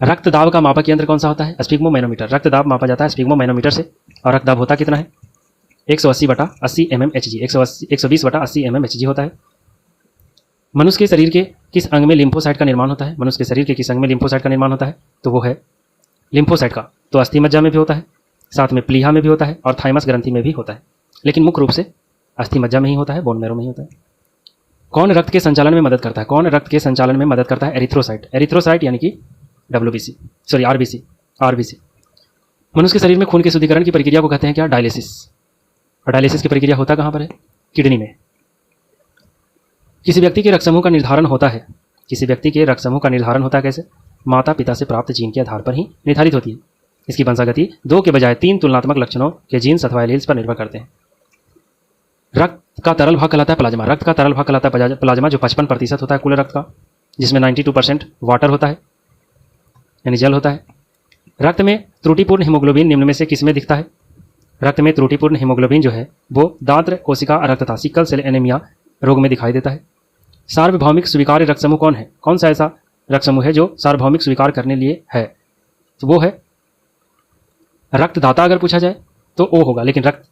रक्त दाब का मापक यंत्र कौन सा होता है? स्पिग्मोमैनोमीटर। रक्त दाब मापा जाता है स्पिग्मोमैनोमीटर से, और रक्त दाब होता कितना है? 180/80 mmHg। 120/80 mmHg होता है। मनुष्य के शरीर के किस अंग में लिम्फोसाइट का निर्माण होता है? मनुष्य के शरीर के किस अंग में लिम्फोसाइट का निर्माण होता है? तो वो है लिम्फोसाइट का तो अस्थि मज्जा में भी होता है, साथ में प्लीहा में भी होता है और थाइमस ग्रंथि में भी होता है, लेकिन मुख्य रूप से अस्थि मज्जा में ही होता है, बोन मैरो में ही होता है। कौन रक्त के संचालन में मदद करता है? कौन रक्त के संचालन में मदद करता है? एरिथ्रोसाइट। एरिथ्रोसाइट यानी कि आरबीसी। मनुष्य के शरीर में खून के शुद्धिकरण की प्रक्रिया को कहते हैं क्या? डायलिसिस। और डायलिसिस की प्रक्रिया होता कहाँ पर है? किडनी में। किसी व्यक्ति के रक्त समूह का निर्धारण होता है कैसे? माता पिता से प्राप्त जीन के आधार पर ही निर्धारित होती है। इसकी वंशागति 2 के बजाय 3 तुलनात्मक लक्षणों के जीन्स अथवा एलील्स पर निर्भर करते हैं। रक्त का तरल भाग कहलाता है प्लाज्मा। रक्त का तरल भाग कहलाता है प्लाज्मा, जो 55% होता है कुल रक्त का, जिसमें 92% वाटर होता है यानी जल होता है। रक्त में त्रुटिपूर्ण हीमोग्लोबिन निम्न में से किसमें दिखता है? रक्त में त्रुटिपूर्ण हीमोग्लोबिन जो है वो दांत्र कोशिका अरक्तता सिकल सेल एनीमिया रोग में दिखाई देता है। सार्वभौमिक स्वीकार्य रक्त समूह कौन है? कौन सा ऐसा रक्त समूह है जो सार्वभौमिक स्वीकार करने लिए है? तो वो है रक्तदाता। अगर पूछा जाए तो O होगा, लेकिन रक्त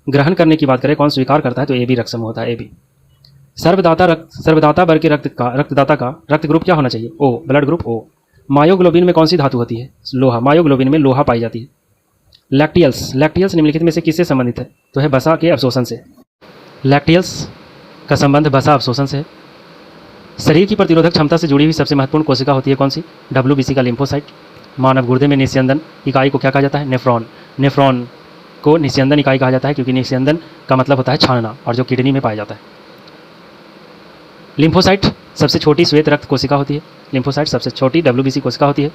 ग्रहण करने की बात करें कौन स्वीकार करता है तो AB रक्त समूह होता है, AB। सर्वदाता वर्ग के रक्तदाता का रक्त ग्रुप क्या होना चाहिए? O, blood group O। Myoglobin में कौन सी धातु होती है? लोहा। मायोग्लोबिन में लोहा पाई जाती है। लैक्टियल्स निम्नलिखित में से किससे संबंधित है? तो है बसा के अवशोषण से। लैक्टियल्स का संबंध बसा अवशोषण से है। शरीर की प्रतिरोधक क्षमता से जुड़ी हुई सबसे महत्वपूर्ण कोशिका होती है कौन सी? WBC का लिम्फोसाइट। मानव गुर्दे में निस्यंदन इकाई को क्या कहा जाता है? नेफ्रॉन। नेफ्रॉन को निस्यंदन इकाई कहा जाता है क्योंकि निस्यंदन का मतलब होता है छानना, और जो किडनी में पाया जाता है। लिम्फोसाइट सबसे छोटी श्वेत रक्त कोशिका होती है। लिम्फोसाइट सबसे छोटी WBC कोशिका होती है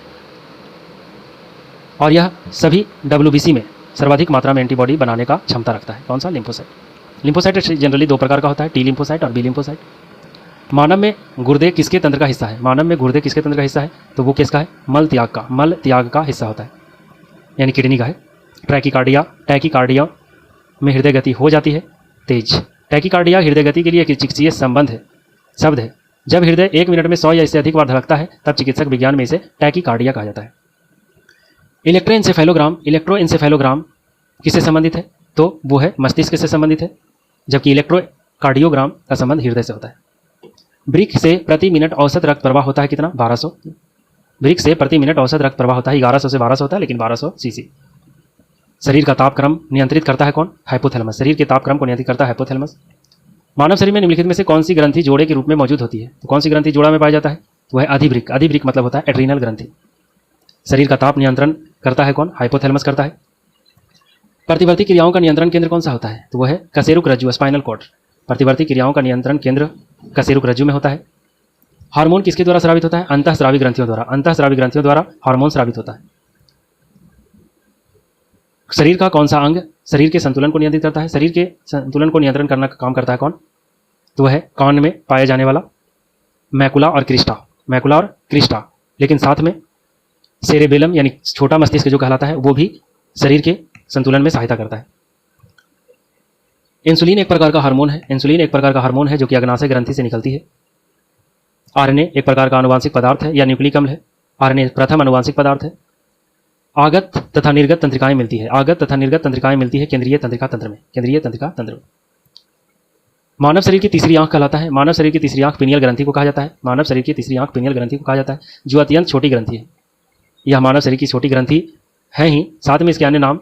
और यह सभी WBC में सर्वाधिक मात्रा में एंटीबॉडी बनाने का क्षमता रखता है। कौन सा? लिम्फोसाइट। लिम्फोसाइट जनरली दो प्रकार का होता है, टी लिम्फोसाइट और बी लिम्फोसाइट। मानव में गुर्दे किसके तंत्र का हिस्सा है? मानव में गुर्दे किसके तंत्र का हिस्सा है? तो वो किसका है? मल त्याग का हिस्सा होता है, यानी किडनी का है। टैकीकार्डिया में हृदय गति हो जाती है तेज। टैकीकार्डिया हृदय गति के लिए एक चिकित्सीय शब्द है। जब हृदय 1 मिनट में 100 या इससे अधिक बार धड़कता है तब चिकित्सक विज्ञान में इसे टैकीकार्डिया कहा जाता है। इलेक्ट्रोएन्सेफेलोग्राम किससे संबंधित है? तो वो है मस्तिष्क से संबंधित है, जबकि इलेक्ट्रोकार्डियोग्राम का संबंध हृदय से होता है। ब्रिक से प्रति मिनट औसत रक्त प्रवाह होता है कितना? 1200। ब्रिक से प्रति मिनट औसत रक्त प्रवाह होता है 1100 से 1200 होता है, लेकिन 1200 सीसी। शरीर का तापक्रम नियंत्रित करता है कौन? हाइपोथैलेमस। शरीर के तापक्रम को नियंत्रित करता है हाइपोथैलेमस। मानव शरीर में निम्नलिखित में से कौन सी ग्रंथि जोड़े के रूप में मौजूद होती है? तो कौन सी ग्रंथि जोड़ा में पाया जाता है? तो वह अधिवृक्क। अधिवृक्क मतलब होता है एड्रीनल ग्रंथि। शरीर का ताप नियंत्रण करता है कौन? हाइपोथैलेमस करता है। प्रतिवर्ती क्रियाओं का नियंत्रण केंद्र कौन सा होता है? तो वह है कशेरुक रज्जु, स्पाइनल कॉर्ड। प्रतिवर्ती क्रियाओं का नियंत्रण केंद्र कशेरुक रज्जु में होता है। हार्मोन किसके द्वारा स्रावित होता है? अंतःस्रावी ग्रंथियों द्वारा। अंतःस्रावी ग्रंथियों द्वारा हार्मोन स्रावित होता है। शरीर का कौन सा अंग शरीर के संतुलन को नियंत्रित करता है? शरीर के संतुलन को नियंत्रण करना का काम करता है कौन? तो वह है कान में पाया जाने वाला मैकुला और क्रिस्टा। लेकिन साथ में सेरेबेलम यानी छोटा मस्तिष्क जो कहलाता है वो भी शरीर के संतुलन में सहायता करता है। इंसुलिन एक प्रकार का हार्मोन है जो कि अग्नाशय ग्रंथि से निकलती है। आरएनए एक प्रकार का आनुवांशिक पदार्थ है या न्यूक्लिक अम्ल है। आरएनए प्रथम आनुवांशिक पदार्थ है। आगत तथा निर्गत तंत्रिकाएं मिलती है केंद्रीय तंत्रिका तंत्र में। मानव शरीर की तीसरी आंख कहलाता है। मानव शरीर की तीसरी आंख पीनियल ग्रंथि को कहा जाता है, जो अत्यंत छोटी ग्रंथि है। यह मानव शरीर की छोटी ग्रंथि है ही, साथ में इसके अन्य नाम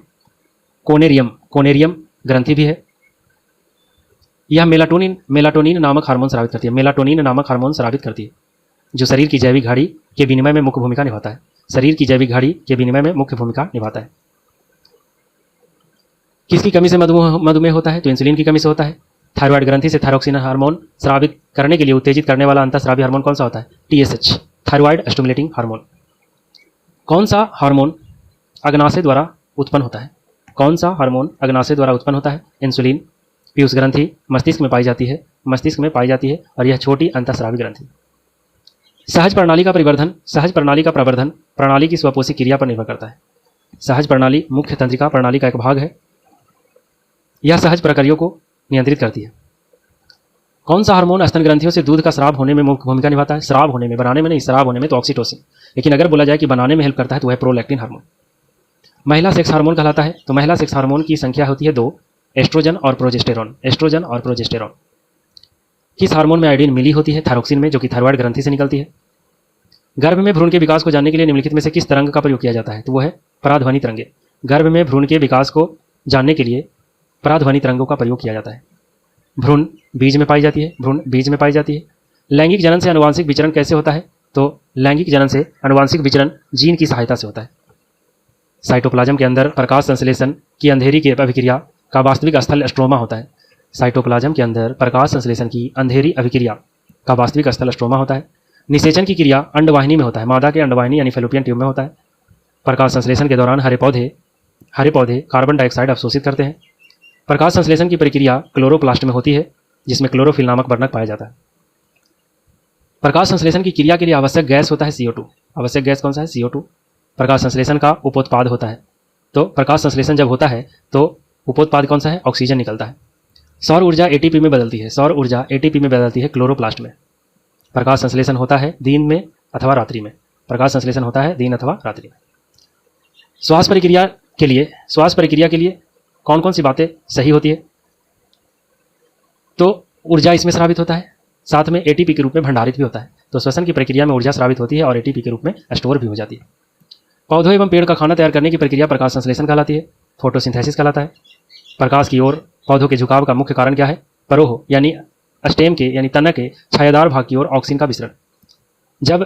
कोनेरियम ग्रंथि भी है। यह मेलाटोनिन नामक हार्मोन स्रावित करती है, जो शरीर की जैविक घड़ी के विनिमय में मुख्य भूमिका निभाता है। किसकी कमी से मधुमेह होता है? तो इंसुलिन की कमी से होता है। थायराइड ग्रंथि से थायरोक्सिन हार्मोन स्रावित करने के लिए उत्तेजित करने वाला अंतःस्रावी हार्मोन कौन सा होता है? TSH, thyroid stimulating hormone. कौन सा हार्मोन अग्नाशय द्वारा उत्पन्न होता है? इंसुलिन। पीयूष ग्रंथि मस्तिष्क में पाई जाती है और यह छोटी अंतःस्रावी ग्रंथि। सहज प्रणाली का प्रवर्धन प्रणाली की स्वपोषी क्रिया पर निर्भर करता है। सहज प्रणाली मुख्य तंत्रिका प्रणाली का एक भाग है। यह सहज प्रक्रियाओं को नियंत्रित करती है। कौन सा हार्मोन स्तन ग्रंथियों से दूध का स्राव होने में मुख्य भूमिका निभाता है? स्राव होने में, बनाने में नहीं, स्राव होने में तो ऑक्सीटोसिन। लेकिन अगर बोला जाए कि बनाने में हेल्प करता है तो वह प्रोलैक्टिन हार्मोन। महिला सेक्स हार्मोन कहलाता है। तो महिला सेक्स हार्मोन की संख्या होती है 2, एस्ट्रोजन और प्रोजेस्टेरॉन। किस हार्मोन में आयोडीन मिली होती है? थायरोक्सिन में, जो कि थायराइड ग्रंथि से निकलती है। गर्भ में भ्रूण के विकास को जानने के लिए निम्नलिखित में से किस तरंग का प्रयोग किया जाता है? तो वो है पराध्वनि तरंगे। गर्भ में भ्रूण के विकास को जानने के लिए पराध्वनि तरंगों का प्रयोग किया जाता है। भ्रूण बीज में पाई जाती है। लैंगिक जनन से आनुवांशिक विचरण कैसे होता है? तो लैंगिक जनन से आनुवांशिक विचरण जीन की सहायता से होता है। साइटोप्लाज्म के अंदर प्रकाश संश्लेषण की अंधेरी की अभिक्रिया का वास्तविक स्थल स्ट्रोमा होता है। साइटोप्लाज्म के अंदर प्रकाश संश्लेषण की अंधेरी अभिक्रिया का वास्तविक स्थल स्ट्रोमा होता है। निषेचन की क्रिया अंडवाहिनी में होता है। मादा के अंडवाहिनी यानी फेलोपियन ट्यूब में होता है। प्रकाश संश्लेषण के दौरान हरे पौधे कार्बन डाइऑक्साइड अवशोषित करते हैं। प्रकाश संश्लेषण की प्रक्रिया क्लोरोप्लास्ट में होती है, जिसमें क्लोरोफिल नामक वर्णक पाया जाता है। प्रकाश संश्लेषण की क्रिया के लिए आवश्यक गैस होता है CO2। आवश्यक गैस कौन सा है? CO2। प्रकाश संश्लेषण का उपोत्पाद होता है। तो प्रकाश संश्लेषण जब होता है तो उपोत्पाद कौन सा है? ऑक्सीजन निकलता है। सौर ऊर्जा ATP में बदलती है क्लोरोप्लास्ट में। प्रकाश संश्लेषण होता है दिन में अथवा रात्रि में। श्वास प्रक्रिया के लिए कौन कौन सी बातें सही होती है? तो ऊर्जा इसमें स्रावित होता है, साथ में ATP के रूप में भंडारित भी होता है। तो श्वसन की प्रक्रिया में ऊर्जा स्रावित होती है और ATP के रूप में स्टोर भी हो जाती है। पौधों एवं पेड़ का खाना तैयार करने की प्रक्रिया प्रकाश संश्लेषण कहलाती है। फोटोसिंथेसिस कहलाता है। प्रकाश की ओर पौधों के झुकाव का मुख्य कारण क्या है? परोह यानी स्टेम के यानी तना के छायादार भाग की ओर ऑक्सीजन का विसरण। जब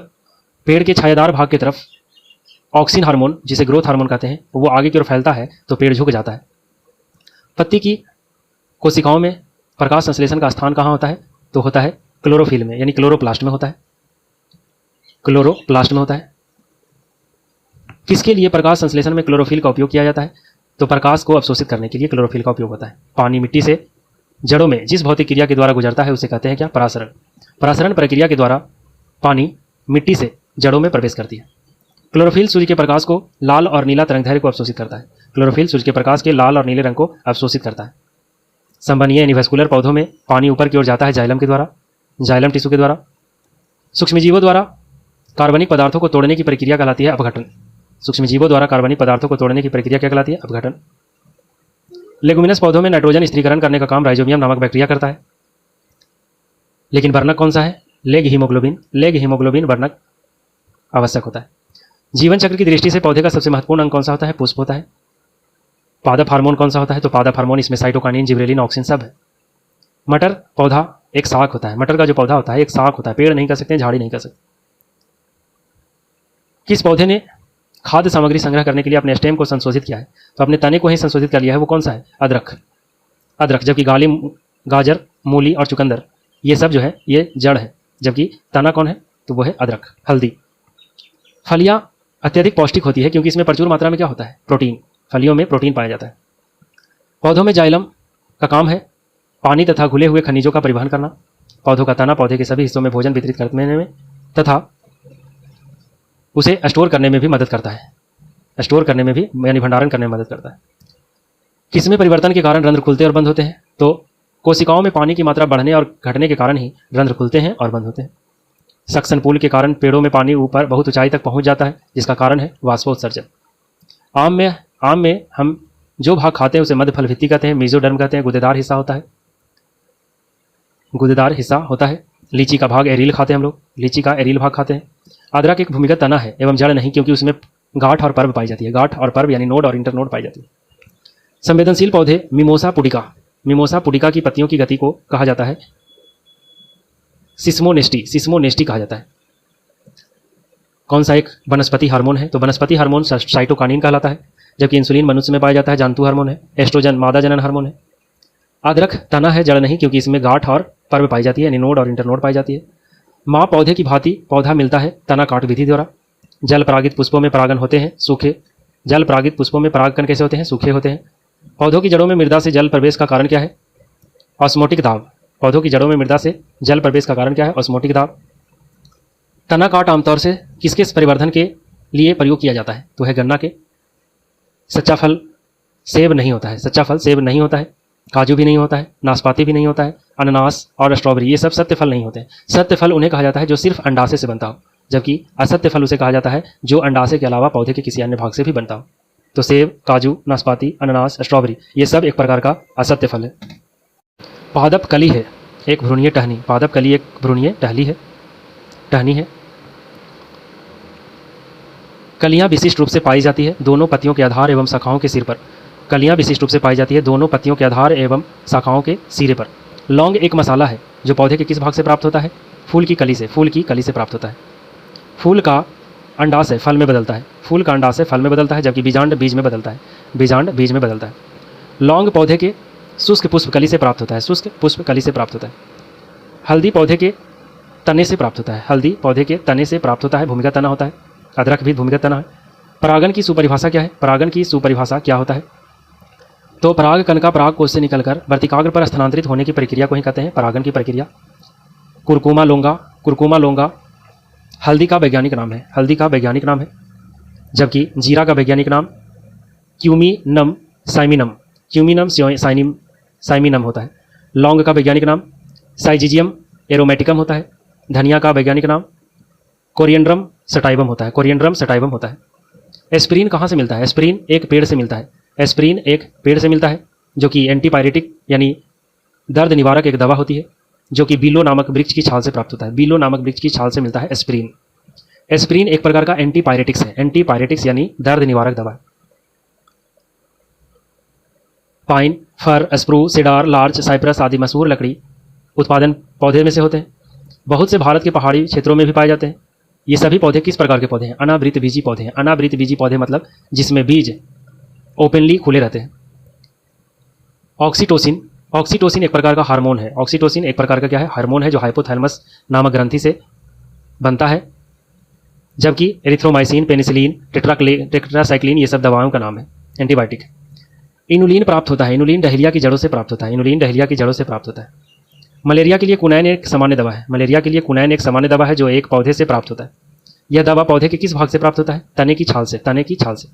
पेड़ के छायादार भाग की तरफ ऑक्सीजन हार्मोन, जिसे ग्रोथ हार्मोन कहते हैं, वो आगे की ओर फैलता है तो पेड़ झुक जाता है। पत्ती की कोशिकाओं में प्रकाश संश्लेषण का स्थान कहाँ होता है? तो होता है क्लोरोफिल में यानी क्लोरोप्लास्ट में होता है, क्लोरोप्लास्ट में होता है। किसके लिए प्रकाश संश्लेषण में क्लोरोफिल का उपयोग किया जाता है? तो प्रकाश को अवशोषित करने के लिए क्लोरोफिल का उपयोग होता है। पानी मिट्टी से जड़ों में जिस भौतिक क्रिया के द्वारा गुजरता है उसे कहते हैं क्या? परासरण। परासरण प्रक्रिया के द्वारा पानी मिट्टी से जड़ों में प्रवेश करती है। क्लोरोफिल सूर्य के प्रकाश को लाल और नीला तरंगदैर्घ्य को अवशोषित करता है। क्लोरोफिल सूर्य के प्रकाश के लाल और नीले रंग को अवशोषित करता है। संवहनीय यानी वैस्कुलर पौधों में पानी ऊपर की ओर जाता है जाइलम के द्वारा, जाइलम टिश्यू के द्वारा। सूक्ष्मजीवों द्वारा कार्बनिक पदार्थों को तोड़ने की प्रक्रिया कहलाती है अपघटन। सूक्ष्मजीवों द्वारा कार्बनिक पदार्थों को तोड़ने की प्रक्रिया क्या कहलाती है? अपघटन। लेगुमिनस पौधों में नाइट्रोजन स्थिरीकरण करने का काम राइजोबियम नामक बैक्टीरिया करता है। लेकिन वर्णक कौन सा है? Leg haemoglobin. लेग हीमोग्लोबिन वर्णक आवश्यक होता है। जीवन चक्र की दृष्टि से पौधे का सबसे महत्वपूर्ण अंग कौन सा होता है? पुष्प होता है। पादप हार्मोन कौन सा होता है? तो पादप हार्मोन, इसमें साइटोकाइनिन, जिबरेलिन, ऑक्सिन सब है। मटर पौधा एक शाख होता है। मटर का जो पौधा होता है एक शाख होता है, पेड़ नहीं कह सकते, झाड़ी नहीं कह सकते। किस पौधे ने खाद्य सामग्री संग्रह करने के लिए अपने स्टेम को संशोधित किया है? तो अपने तने को ही संशोधित कर लिया है। वो कौन सा है? अदरक। अदरक। जबकि गाजर, मूली और चुकंदर ये सब जो है ये जड़ है, जबकि तना कौन है? तो वो है अदरक। हल्दी। फलियां अत्यधिक पौष्टिक होती है क्योंकि इसमें प्रचुर मात्रा में क्या होता है? प्रोटीन। फलियों में प्रोटीन पाया जाता है। पौधों में जाइलम का काम है पानी तथा घुले हुए खनिजों का परिवहन करना। पौधों का तना पौधे के सभी हिस्सों में भोजन वितरित करने में तथा उसे स्टोर करने में भी मदद करता है। स्टोर करने में भी यानी भंडारण करने में मदद करता है। किसमें परिवर्तन के कारण रंध्र खुलते और बंद होते हैं? तो कोशिकाओं में पानी की मात्रा बढ़ने और घटने के कारण ही रंध्र खुलते हैं और बंद होते हैं। सक्शन पूल के कारण पेड़ों में पानी ऊपर बहुत ऊंचाई तक पहुंच जाता है, जिसका कारण है वाष्पोत्सर्जन। आम में हम जो भाग खाते हैं उसे मध्य फल भित्ति कहते हैं, मेसोडर्म कहते हैं, गुदेदार हिस्सा होता है। गुदेदार हिस्सा होता है। लीची का भाग एरील खाते हैं हम लोग, लीची का एरील भाग खाते हैं। अदरक एक भूमिगत तना है एवं जड़ नहीं, क्योंकि उसमें गांठ और पर्व पाई जाती है। गांठ और पर्व यानी नोड और इंटरनोड पाई जाती है। संवेदनशील पौधे मिमोसा पुडिका। मिमोसा पुडिका की पत्तियों की गति को कहा जाता है सिस्मोनेस्टी। सिस्मोनेस्टी कहा जाता है। कौन सा एक वनस्पति हार्मोन है? तो वनस्पति हार्मोन साइटोकाइनिन कहलाता है, जबकि इंसुलिन मनुष्य में पाया जाता है, जंतु हार्मोन है। एस्ट्रोजन मादा जनन हार्मोन है। अदरक तना है, जड़ नहीं, क्योंकि इसमें गांठ और पर्व पाई जाती है यानी नोड और इंटरनोड पाई जाती है। माँ पौधे की भांति पौधा मिलता है तना काट विधि द्वारा। जल परागित पुष्पों में परागन होते हैं सूखे। जल परागित पुष्पों में परागकण कैसे होते हैं? सूखे होते हैं। पौधों की जड़ों में मृदा से जल प्रवेश का कारण क्या है? ऑस्मोटिक दाब। पौधों की जड़ों में मृदा से जल प्रवेश का कारण क्या है? ऑस्मोटिक दाब। तना काट आमतौर से किसके परिवर्धन के लिए प्रयोग किया जाता है? तो है गन्ना के। सच्चा फल सेब नहीं होता है। सच्चा फल सेब नहीं होता है। काजू भी नहीं होता है, नाशपाती भी नहीं होता है, अनानास और स्ट्रॉबेरी ये सब सत्य फल नहीं होते हैं। सत्य फल उन्हें कहा जाता है जो सिर्फ अंडाशय से बनता हो, जबकि असत्य फल उसे कहा जाता है जो अंडाशय के अलावा पौधे के किसी अन्य भाग से भी बनता हो। तो सेब, काजू, नाशपाती, अनानास, स्ट्रॉबेरी ये सब एक प्रकार का असत्य फल है। पादप कली है एक भ्रूणीय टहनी। पादप कली एक भ्रूणीय टहनी है। कलियां विशिष्ट रूप से पाई जाती है दोनों पत्तियों के आधार एवं शाखाओं के सिर पर। कलियां विशिष्ट रूप से पाई जाती है दोनों पत्तियों के आधार एवं शाखाओं के सिरे पर। लौंग एक मसाला है जो पौधे के किस भाग से प्राप्त होता है? फूल की कली से। फूल की कली से प्राप्त होता है। फूल का अंडाशय फल में बदलता है। फूल का अंडाशय फल में बदलता है, जबकि बीजांड बीज में बदलता है। बीजांड बीज में बदलता है। लौंग पौधे के शुष्क पुष्प कली से प्राप्त होता है। शुष्क पुष्प कली से प्राप्त होता है। हल्दी पौधे के तने से प्राप्त होता है। हल्दी पौधे के तने से प्राप्त होता है, भूमिगत तना होता है। अदरक भी भूमिगत तना है। परागन की सुपरिभाषा क्या है? परागन की सुपरिभाषा क्या होता है? तो पराग कण का पराग कोष से निकलकर वर्तिकाग्र पर स्थानांतरित होने की प्रक्रिया को ही कहते हैं परागन की प्रक्रिया। कुरकुमा लोंगा हल्दी का वैज्ञानिक नाम है। हल्दी का वैज्ञानिक नाम है, जबकि जीरा का वैज्ञानिक नाम क्यूमिनम साइमिनम होता है। लौंग का वैज्ञानिक नाम साइजिजियम एरोमेटिकम होता है। धनिया का वैज्ञानिक नाम कोरिएंड्रम सटाइवम होता है। कोरिएंड्रम सटाइवम होता है। एस्पिरिन कहाँ से मिलता है? एस्पिरिन एक पेड़ से मिलता है। एस्पिरिन एक पेड़ से मिलता है, जो कि एंटीपायरेटिक यानी दर्द निवारक एक दवा होती है, जो कि बीलो नामक वृक्ष की छाल से प्राप्त होता है। बीलो नामक वृक्ष की छाल से मिलता है एस्पिरिन। एस्पिरिन एक प्रकार का एंटीपायरेटिक्स है। एंटीपायरेटिक्स यानी दर्द निवारक दवा। पाइन, फर, स्प्रूस, सेडार, लार्च, साइप्रस आदि मशहूर लकड़ी उत्पादन पौधे में से होते हैं। बहुत से भारत के पहाड़ी क्षेत्रों में भी पाए जाते हैं। ये सभी पौधे किस प्रकार के पौधे हैं? अनावृत बीजी पौधे हैं। अनावृत बीजी पौधे मतलब जिसमें बीज ओपनली खुले रहते हैं। ऑक्सीटोसिन ऑक्सीटोसिन एक प्रकार का हार्मोन है। ऑक्सीटोसिन एक प्रकार का क्या है? हार्मोन है, जो हाइपोथैलेमस नामक ग्रंथि से बनता है, जबकि एरिथ्रोमाइसिन, पेनिसिलिन, टेट्रासाइक्लिन ये सब दवाओं का नाम है, एंटीबायोटिक। इनुलिन प्राप्त होता है। इनुलिन डहेलिया की जड़ों से प्राप्त होता है। इनुलिन डहेलिया की जड़ों से प्राप्त होता है। मलेरिया के लिए कुनैन एक सामान्य दवा है। मलेरिया के लिए कुनैन एक सामान्य दवा है जो एक पौधे से प्राप्त होता है। यह दवा पौधे के किस भाग से प्राप्त होता है? तने की छाल से। तने की छाल से।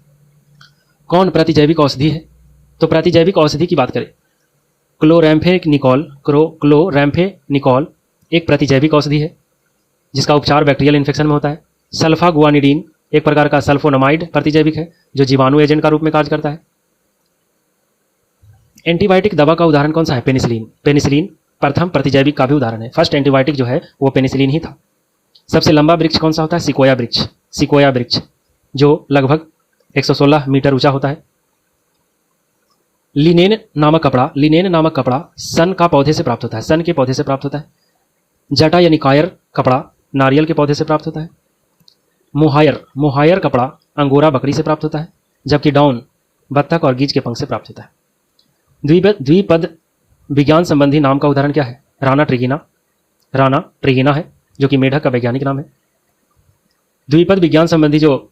कौन प्रतिजैविक औषधि है? तो प्रतिजैविक औषधि की बात करें, क्लोरैम्फेनिकॉल एक प्रतिजैविक औषधि है जिसका उपचार बैक्टीरियल इन्फेक्शन में होता है। सल्फागुआनिडीन एक प्रकार का सल्फोनमाइड प्रतिजैविक है जो जीवाणु एजेंट का रूप में कार्य करता है। एंटीबायोटिक दवा का उदाहरण कौन सा है? पेनिसिलिन। पेनिसिलिन प्रथम प्रतिजैविक का भी उदाहरण है। फर्स्ट एंटीबायोटिक जो है वो पेनिसिलिन ही था। सबसे लंबा वृक्ष कौन सा होता है? सिकोया वृक्ष। सिकोया वृक्ष जो लगभग 116 मीटर ऊंचा होता है। लिनेन नामक कपड़ा सन का पौधे से प्राप्त होता है। सन के पौधे से प्राप्त होता है। जटा यानी कायर कपड़ा नारियल के पौधे से प्राप्त होता है। मोहायर कपड़ा अंगोरा बकरी से प्राप्त होता है, जबकि डाउन बत्तख और गीज के पंख से प्राप्त होता है। द्विपद विज्ञान संबंधी नाम का उदाहरण क्या है? राना ट्रिगिना है जो कि मेढक का वैज्ञानिक नाम है। द्विपद विज्ञान संबंधी जो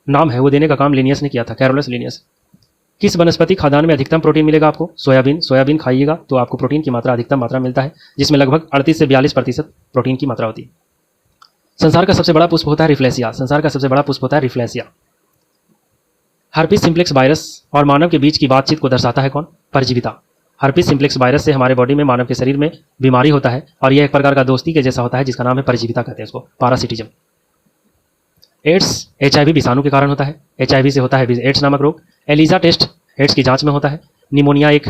नाम है वो देने का काम लिनियस ने किया था, कैरोलस लिनियस। किस वनस्पति खाद्यान्न में अधिकतम प्रोटीन मिलेगा आपको? सोयाबीन। सोयाबीन खाइएगा तो आपको प्रोटीन की मात्रा अधिकतम मात्रा मिलता है, जिसमें लगभग 38 से 42% प्रोटीन की मात्रा होती है। संसार का सबसे बड़ा पुष्प होता है रिफ्लेसिया। संसार का सबसे बड़ा पुष्प होता है रिफ्लेसिया। हर्पिस सिम्प्लेक्स वायरस और मानव के बीच की बातचीत को दर्शाता है कौन? परजीविता। हर्पिस सिम्प्लेक्स वायरस से हमारे बॉडी में, मानव के शरीर में बीमारी होता है और यह एक प्रकार का दोस्ती के जैसा होता है जिसका नाम है परजीविता, कहते हैं उसको, पारासिटिज्म। एड्स HIV विषाणु के कारण होता है। HIV से होता है एड्स नामक रोग। एलिजा टेस्ट एड्स की जांच में होता है। निमोनिया एक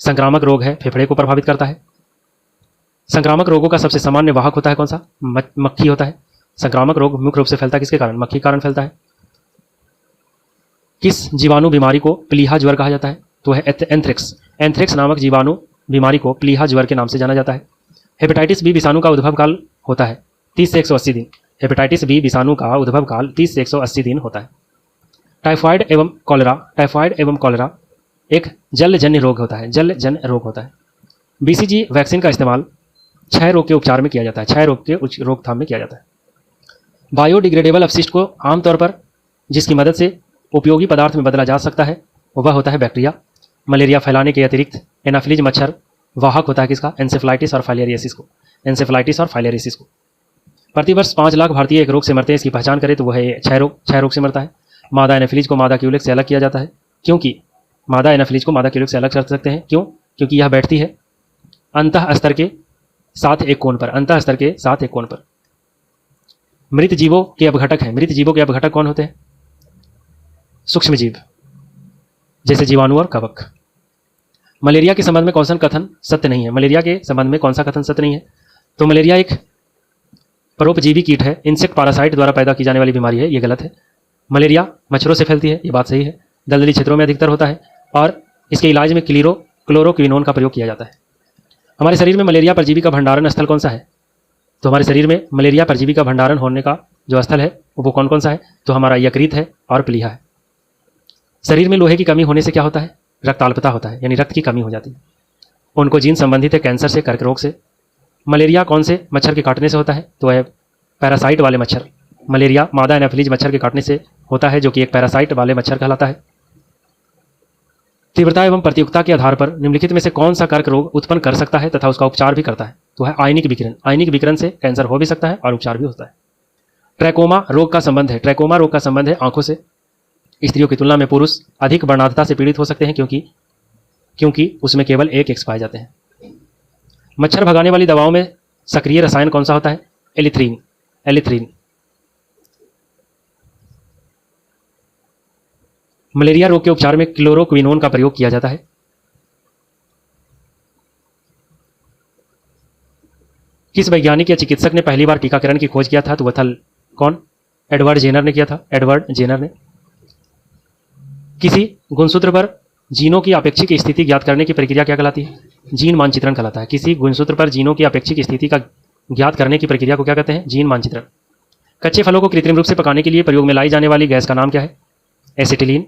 संक्रामक रोग है, फेफड़े को प्रभावित करता है। संक्रामक रोगों का सबसे सामान्य वाहक होता है कौन सा? मक्खी होता है। संक्रामक रोग मुख्य रूप से फैलता है किसके कारण? मक्खी के कारण फैलता है। किस जीवाणु बीमारी को प्लीहा ज्वर कहा जाता है? तो है एंथ्रेक्स। एंथ्रेक्स नामक जीवाणु बीमारी को प्लीहा ज्वर के नाम से जाना जाता है। हेपेटाइटिस बी विषाणु का उद्भव काल होता है 30 से 180 दिन। हेपेटाइटिस बी विषाणु का उद्भव काल 30 से 180 दिन होता है। टाइफाइड एवं कॉलेरा एक जलजन्य रोग होता है। जलजन्य रोग होता है। BCG वैक्सीन का इस्तेमाल क्षय रोग के उपचार में किया जाता है। क्षय रोग के रोकथाम में किया जाता है। बायोडिग्रेडेबल अपशिष्ट को आमतौर पर जिसकी मदद से उपयोगी पदार्थ में बदला जा सकता है वह होता है बैक्टीरिया। मलेरिया फैलाने के अतिरिक्त एनाफिलीज मच्छर वाहक होता है किसका? एन्सेफलाइटिस और फाइलेरियोसिस को। प्रतिवर्ष 5 लाख भारतीय एक रोग से मरते हैं। इसकी पहचान करें तो वह है क्षय रोग से मरता है। मादा एनाफिलीज को मादा क्यूलेक्स से अलग किया जाता है, क्योंकि मादा एनाफिलीज को मादा क्यूलेक्स से अलग कर सकते हैं। क्यों? क्योंकि यह बैठती है अंतः स्तर के साथ एक कोण पर। मृत जीवों के अपघटक हैं। मृत जीवों के अपघटक कौन होते हैं? सूक्ष्म जीव जैसे जीवाणु और कवक। मलेरिया के संबंध में कौन सा कथन सत्य नहीं है? मलेरिया के संबंध में कौन सा कथन सत्य नहीं है? तो मलेरिया एक परोपजीवी कीट है, इंसेक्ट पैरासाइट द्वारा पैदा की जाने वाली बीमारी है, ये गलत है। मलेरिया मच्छरों से फैलती है, ये बात सही है। दलदली क्षेत्रों में अधिकतर होता है और इसके इलाज में क्लोरोक्विनोन का प्रयोग किया जाता है। हमारे शरीर में मलेरिया परजीवी का भंडारण स्थल कौन सा है? तो हमारे शरीर में मलेरिया परजीवी का भंडारण होने का जो स्थल है वो कौन सा है? तो हमारा यकृत है और प्लीहा है। शरीर में लोहे की कमी होने से क्या होता है? रक्ताल्पता होता है, यानी रक्त की कमी हो जाती है। उनको जीन संबंधित है कैंसर से, कर्क रोग से। मलेरिया कौन से मच्छर के काटने से होता है? तो है पैरासाइट वाले मच्छर। मलेरिया मादा एनाफिलीज मच्छर के काटने से होता है, जो कि एक पैरासाइट वाले मच्छर कहलाता है। तीव्रता एवं प्रत्युक्ता के आधार पर निम्नलिखित में से कौन सा कर्क रोग उत्पन्न कर सकता है तथा उसका उपचार भी करता है? तो है आयनिक विकिरण। आयनिक विकिरण से कैंसर हो भी सकता है और उपचार भी होता है। ट्रैकोमा रोग का संबंध है आंखों से। स्त्रियों की तुलना में पुरुष अधिक वर्णांधता से पीड़ित हो सकते हैं क्योंकि उसमें केवल एक एक्स पाए जाते हैं। मच्छर भगाने वाली दवाओं में सक्रिय रसायन कौन सा होता है? एलिथ्रीन। मलेरिया रोग के उपचार में क्लोरोक्विनोन का प्रयोग किया जाता है। किस वैज्ञानिक या चिकित्सक ने पहली बार टीकाकरण की खोज किया था? तो वह था कौन? एडवर्ड जेनर ने किया था। एडवर्ड जेनर ने। किसी गुणसूत्र पर जीनों की अपेक्षिक स्थिति ज्ञात करने की प्रक्रिया क्या कहलाती है? जीन मानचित्रण कहलाता है। किसी गुणसूत्र पर जीनों की अपेक्षिक स्थिति का ज्ञात करने की प्रक्रिया को क्या कहते हैं? जीन मानचित्रण। कच्चे फलों को कृत्रिम रूप से पकाने के लिए प्रयोग में लाई जाने वाली गैस का नाम क्या है? एसिटिलीन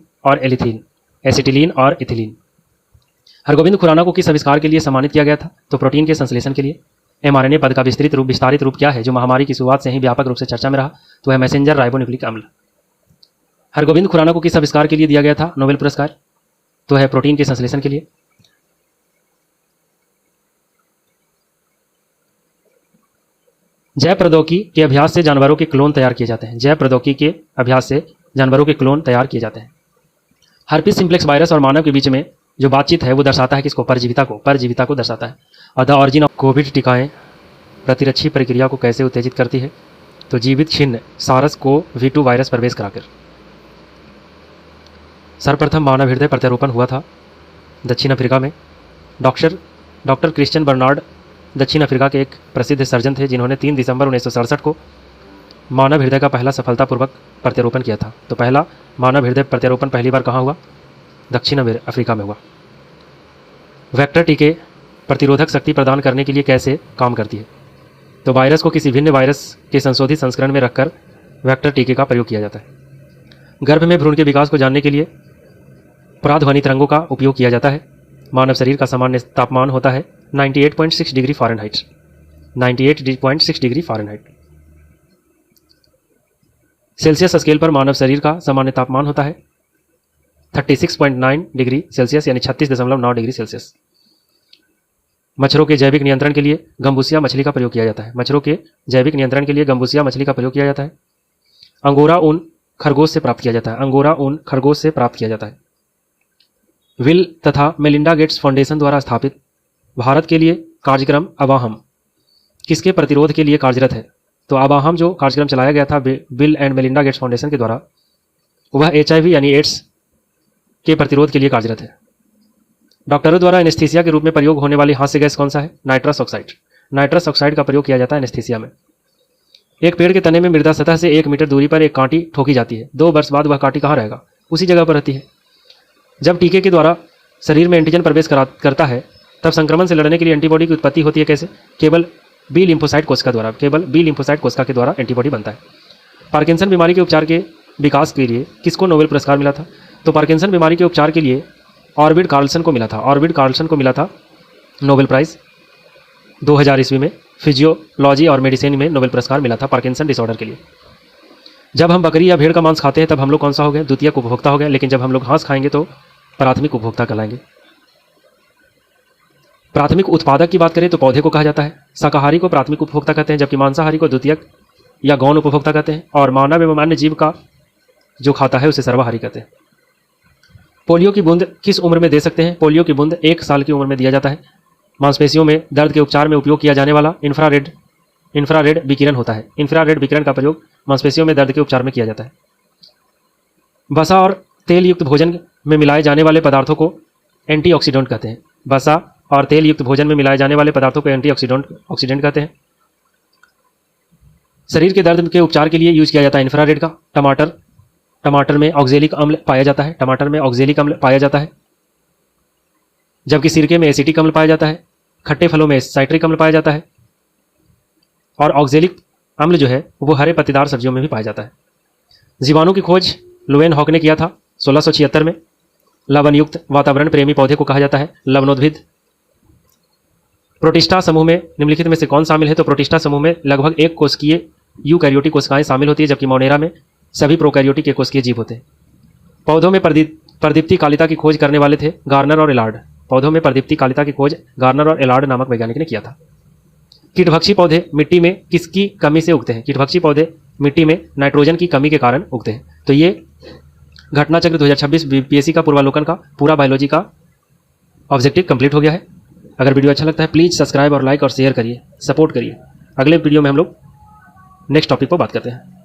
और इथिलीन। हरगोविंद खुराना को किस आविष्कार के लिए सम्मानित किया गया था? तो प्रोटीन के संश्लेषण के लिए। mRNA पद का विस्तारित रूप क्या है जो महामारी की शुरुआत से ही व्यापक रूप से चर्चा में रहा? तो है मैसेंजर राइबोन्यूक्लिक अम्ल। हरगोविंद खुराना को किस आविष्कार के लिए दिया गया था नोबेल पुरस्कार? तो है प्रोटीन के संश्लेषण के लिए। जैव प्रौद्योगिकी के अभ्यास से जानवरों के क्लोन तैयार किए जाते हैं। जैव प्रौद्योगिकी के अभ्यास से जानवरों के क्लोन तैयार किए जाते हैं। हर्पिस सिम्प्लेक्स वायरस और मानव के बीच में जो बातचीत है वो दर्शाता है किसको? परजीविता को दर्शाता है। और द ऑरिजिन ऑफ कोविड टीकाएं प्रतिरक्षी प्रक्रिया को कैसे उत्तेजित करती है? तो जीवित छिन्न SARS-CoV-2 वायरस प्रवेश कराकर। सर्वप्रथम मानव हृदय प्रत्यारोपण हुआ था दक्षिण अफ्रीका में। डॉक्टर क्रिश्चियन बर्नार्ड दक्षिण अफ्रीका के एक प्रसिद्ध सर्जन थे जिन्होंने 3 दिसंबर 1967 को मानव हृदय का पहला सफलतापूर्वक प्रत्यारोपण किया था। तो पहला मानव हृदय प्रत्यारोपण पहली बार कहाँ हुआ? दक्षिण अफ्रीका में हुआ। वेक्टर टीके प्रतिरोधक शक्ति प्रदान करने के लिए कैसे काम करती है? तो वायरस को किसी भिन्न वायरस के संशोधित संस्करण में रखकर वेक्टर टीके का प्रयोग किया जाता है। गर्भ में भ्रूण के विकास को जानने के लिए पराध्वनि तरंगों का उपयोग किया जाता है। मानव शरीर का सामान्य तापमान होता है 98.6 degree Fahrenheit. 98.6 degree Fahrenheit. Celsius scale पर मानव शरीर का सामान्य तापमान होता है 36.9 डिग्री सेल्सियस यानी 36.9 डिग्री सेल्सियस। मच्छरों के जैविक नियंत्रण के लिए गम्बूसिया मछली का प्रयोग किया जाता है। मच्छरों के जैविक नियंत्रण के लिए गम्बूसिया मछली का प्रयोग किया जाता है। अंगोरा ऊन खरगोश से प्राप्त किया जाता है। अंगोरा ऊन खरगोश से प्राप्त किया जाता है। विल तथा मेलिंडा गेट्स फाउंडेशन द्वारा स्थापित भारत के लिए कार्यक्रम अवाहम किसके प्रतिरोध के लिए कार्यरत है? तो अवाहम जो कार्यक्रम चलाया गया था bill and Melinda Gates foundation के द्वारा वह HIV यानी एड्स के प्रतिरोध के लिए कार्यरत है। डॉक्टरों द्वारा एनेस्थीसिया के रूप में प्रयोग होने वाली हास्य गैस कौन सा है? Nitrous oxide. नाइट्रस ऑक्साइड का प्रयोग किया जाता है एनेस्थीसिया में। एक पेड़ के तने में मृदा सतह से 1 मीटर दूरी पर एक कांटी ठोकी जाती है। 2 वर्ष बाद वह कांटी कहाँ रहेगा? उसी जगह पर रहती है। जब टीके के द्वारा शरीर में एंटीजन प्रवेश करता है तब संक्रमण से लड़ने के लिए एंटीबॉडी की उत्पत्ति होती है कैसे? केवल बी लिम्फोसाइट कोशिका द्वारा। केवल बी लिम्फोसाइट कोशिका के द्वारा एंटीबॉडी बनता है। पार्किंसन बीमारी के उपचार के विकास के लिए किसको नोबेल पुरस्कार मिला था? तो पार्किंसन बीमारी के उपचार के लिए ऑर्बिड कार्लसन को मिला था। ऑर्बिड कार्लसन को मिला था नोबेल प्राइज़ 2000 ईस्वी में। फिजियोलॉजी और मेडिसिन में नोबेल पुरस्कार मिला था पार्किंसन डिसऑर्डर के लिए। जब हम बकरी या भेड़ का मांस खाते हैं तब हम लोग कौन सा हो गए? द्वितीयक उपभोक्ता हो गए। लेकिन जब हम लोग घास खाएंगे तो प्राथमिक उपभोक्ता कहलाएंगे। प्राथमिक उत्पादक की बात करें तो पौधे को कहा जाता है। शाकाहारी को प्राथमिक उपभोक्ता कहते हैं जबकि मांसाहारी को द्वितीयक या गौण उपभोक्ता कहते हैं। और मानव एवं अन्य जीव का जो खाता है उसे सर्वाहारी कहते हैं। पोलियो की बूंद किस उम्र में दे सकते हैं? पोलियो की बूंद 1 साल की उम्र में दिया जाता है। मांसपेशियों में दर्द के उपचार में उपयोग किया जाने वाला इंफ्रारेड विकिरण होता है। इंफ्रारेड विकिरण का प्रयोग मांसपेशियों में दर्द के उपचार में किया जाता है। वसा और तेल युक्त भोजन में मिलाए जाने वाले पदार्थों को एंटीऑक्सीडेंट कहते हैं। वसा और तेल युक्त भोजन में मिलाए जाने वाले पदार्थों को एंटीऑक्सीडेंट कहते हैं। शरीर के दर्द के उपचार के लिए यूज किया जाता है इंफ्रारेड का। टमाटर में ऑक्जेलिक अम्ल पाया जाता है। टमाटर में ऑक्जेलिक अम्ल पाया जाता है जबकि सिरके में एसिटिक अम्ल पाया जाता है। खट्टे फलों में साइट्रिक अम्ल पाया जाता है। और ऑक्जेलिक अम्ल जो है वो हरे पत्तेदार सब्जियों में भी पाया जाता है। जीवाणु की खोज लुवेन हॉक ने किया था 1676 में। लवणयुक्त वातावरण प्रेमी पौधे को कहा जाता है लवणोद्भिद। प्रोटिस्टा समूह में निम्नलिखित में से कौन शामिल है? तो प्रोटिस्टा समूह में लगभग 1 कोशिकीय यूकैरियोटिक कोशिकाएं शामिल होती है जबकि मोनेरा में सभी प्रोकैरियोटिक के कोशिकीय जीव होते हैं। पौधों में प्रदीप्ति कालिता की खोज करने वाले थे गार्नर और एलार्ड। पौधों में प्रदीप्ति कालिता की खोज गार्नर और एलार्ड नामक वैज्ञानिक ने किया था। कीटभक्षी पौधे मिट्टी में किसकी कमी से उगते हैं? कीटभक्षी पौधे मिट्टी में नाइट्रोजन की कमी के कारण उगते हैं। तो ये घटना चक्र 2026 बीपीएससी का पूर्वावलोकन का पूरा बायोलॉजी का ऑब्जेक्टिव कंप्लीट हो गया है। अगर वीडियो अच्छा लगता है प्लीज़ सब्सक्राइब और लाइक और शेयर करिए, सपोर्ट करिए। अगले वीडियो में हम लोग नेक्स्ट टॉपिक पर बात करते हैं।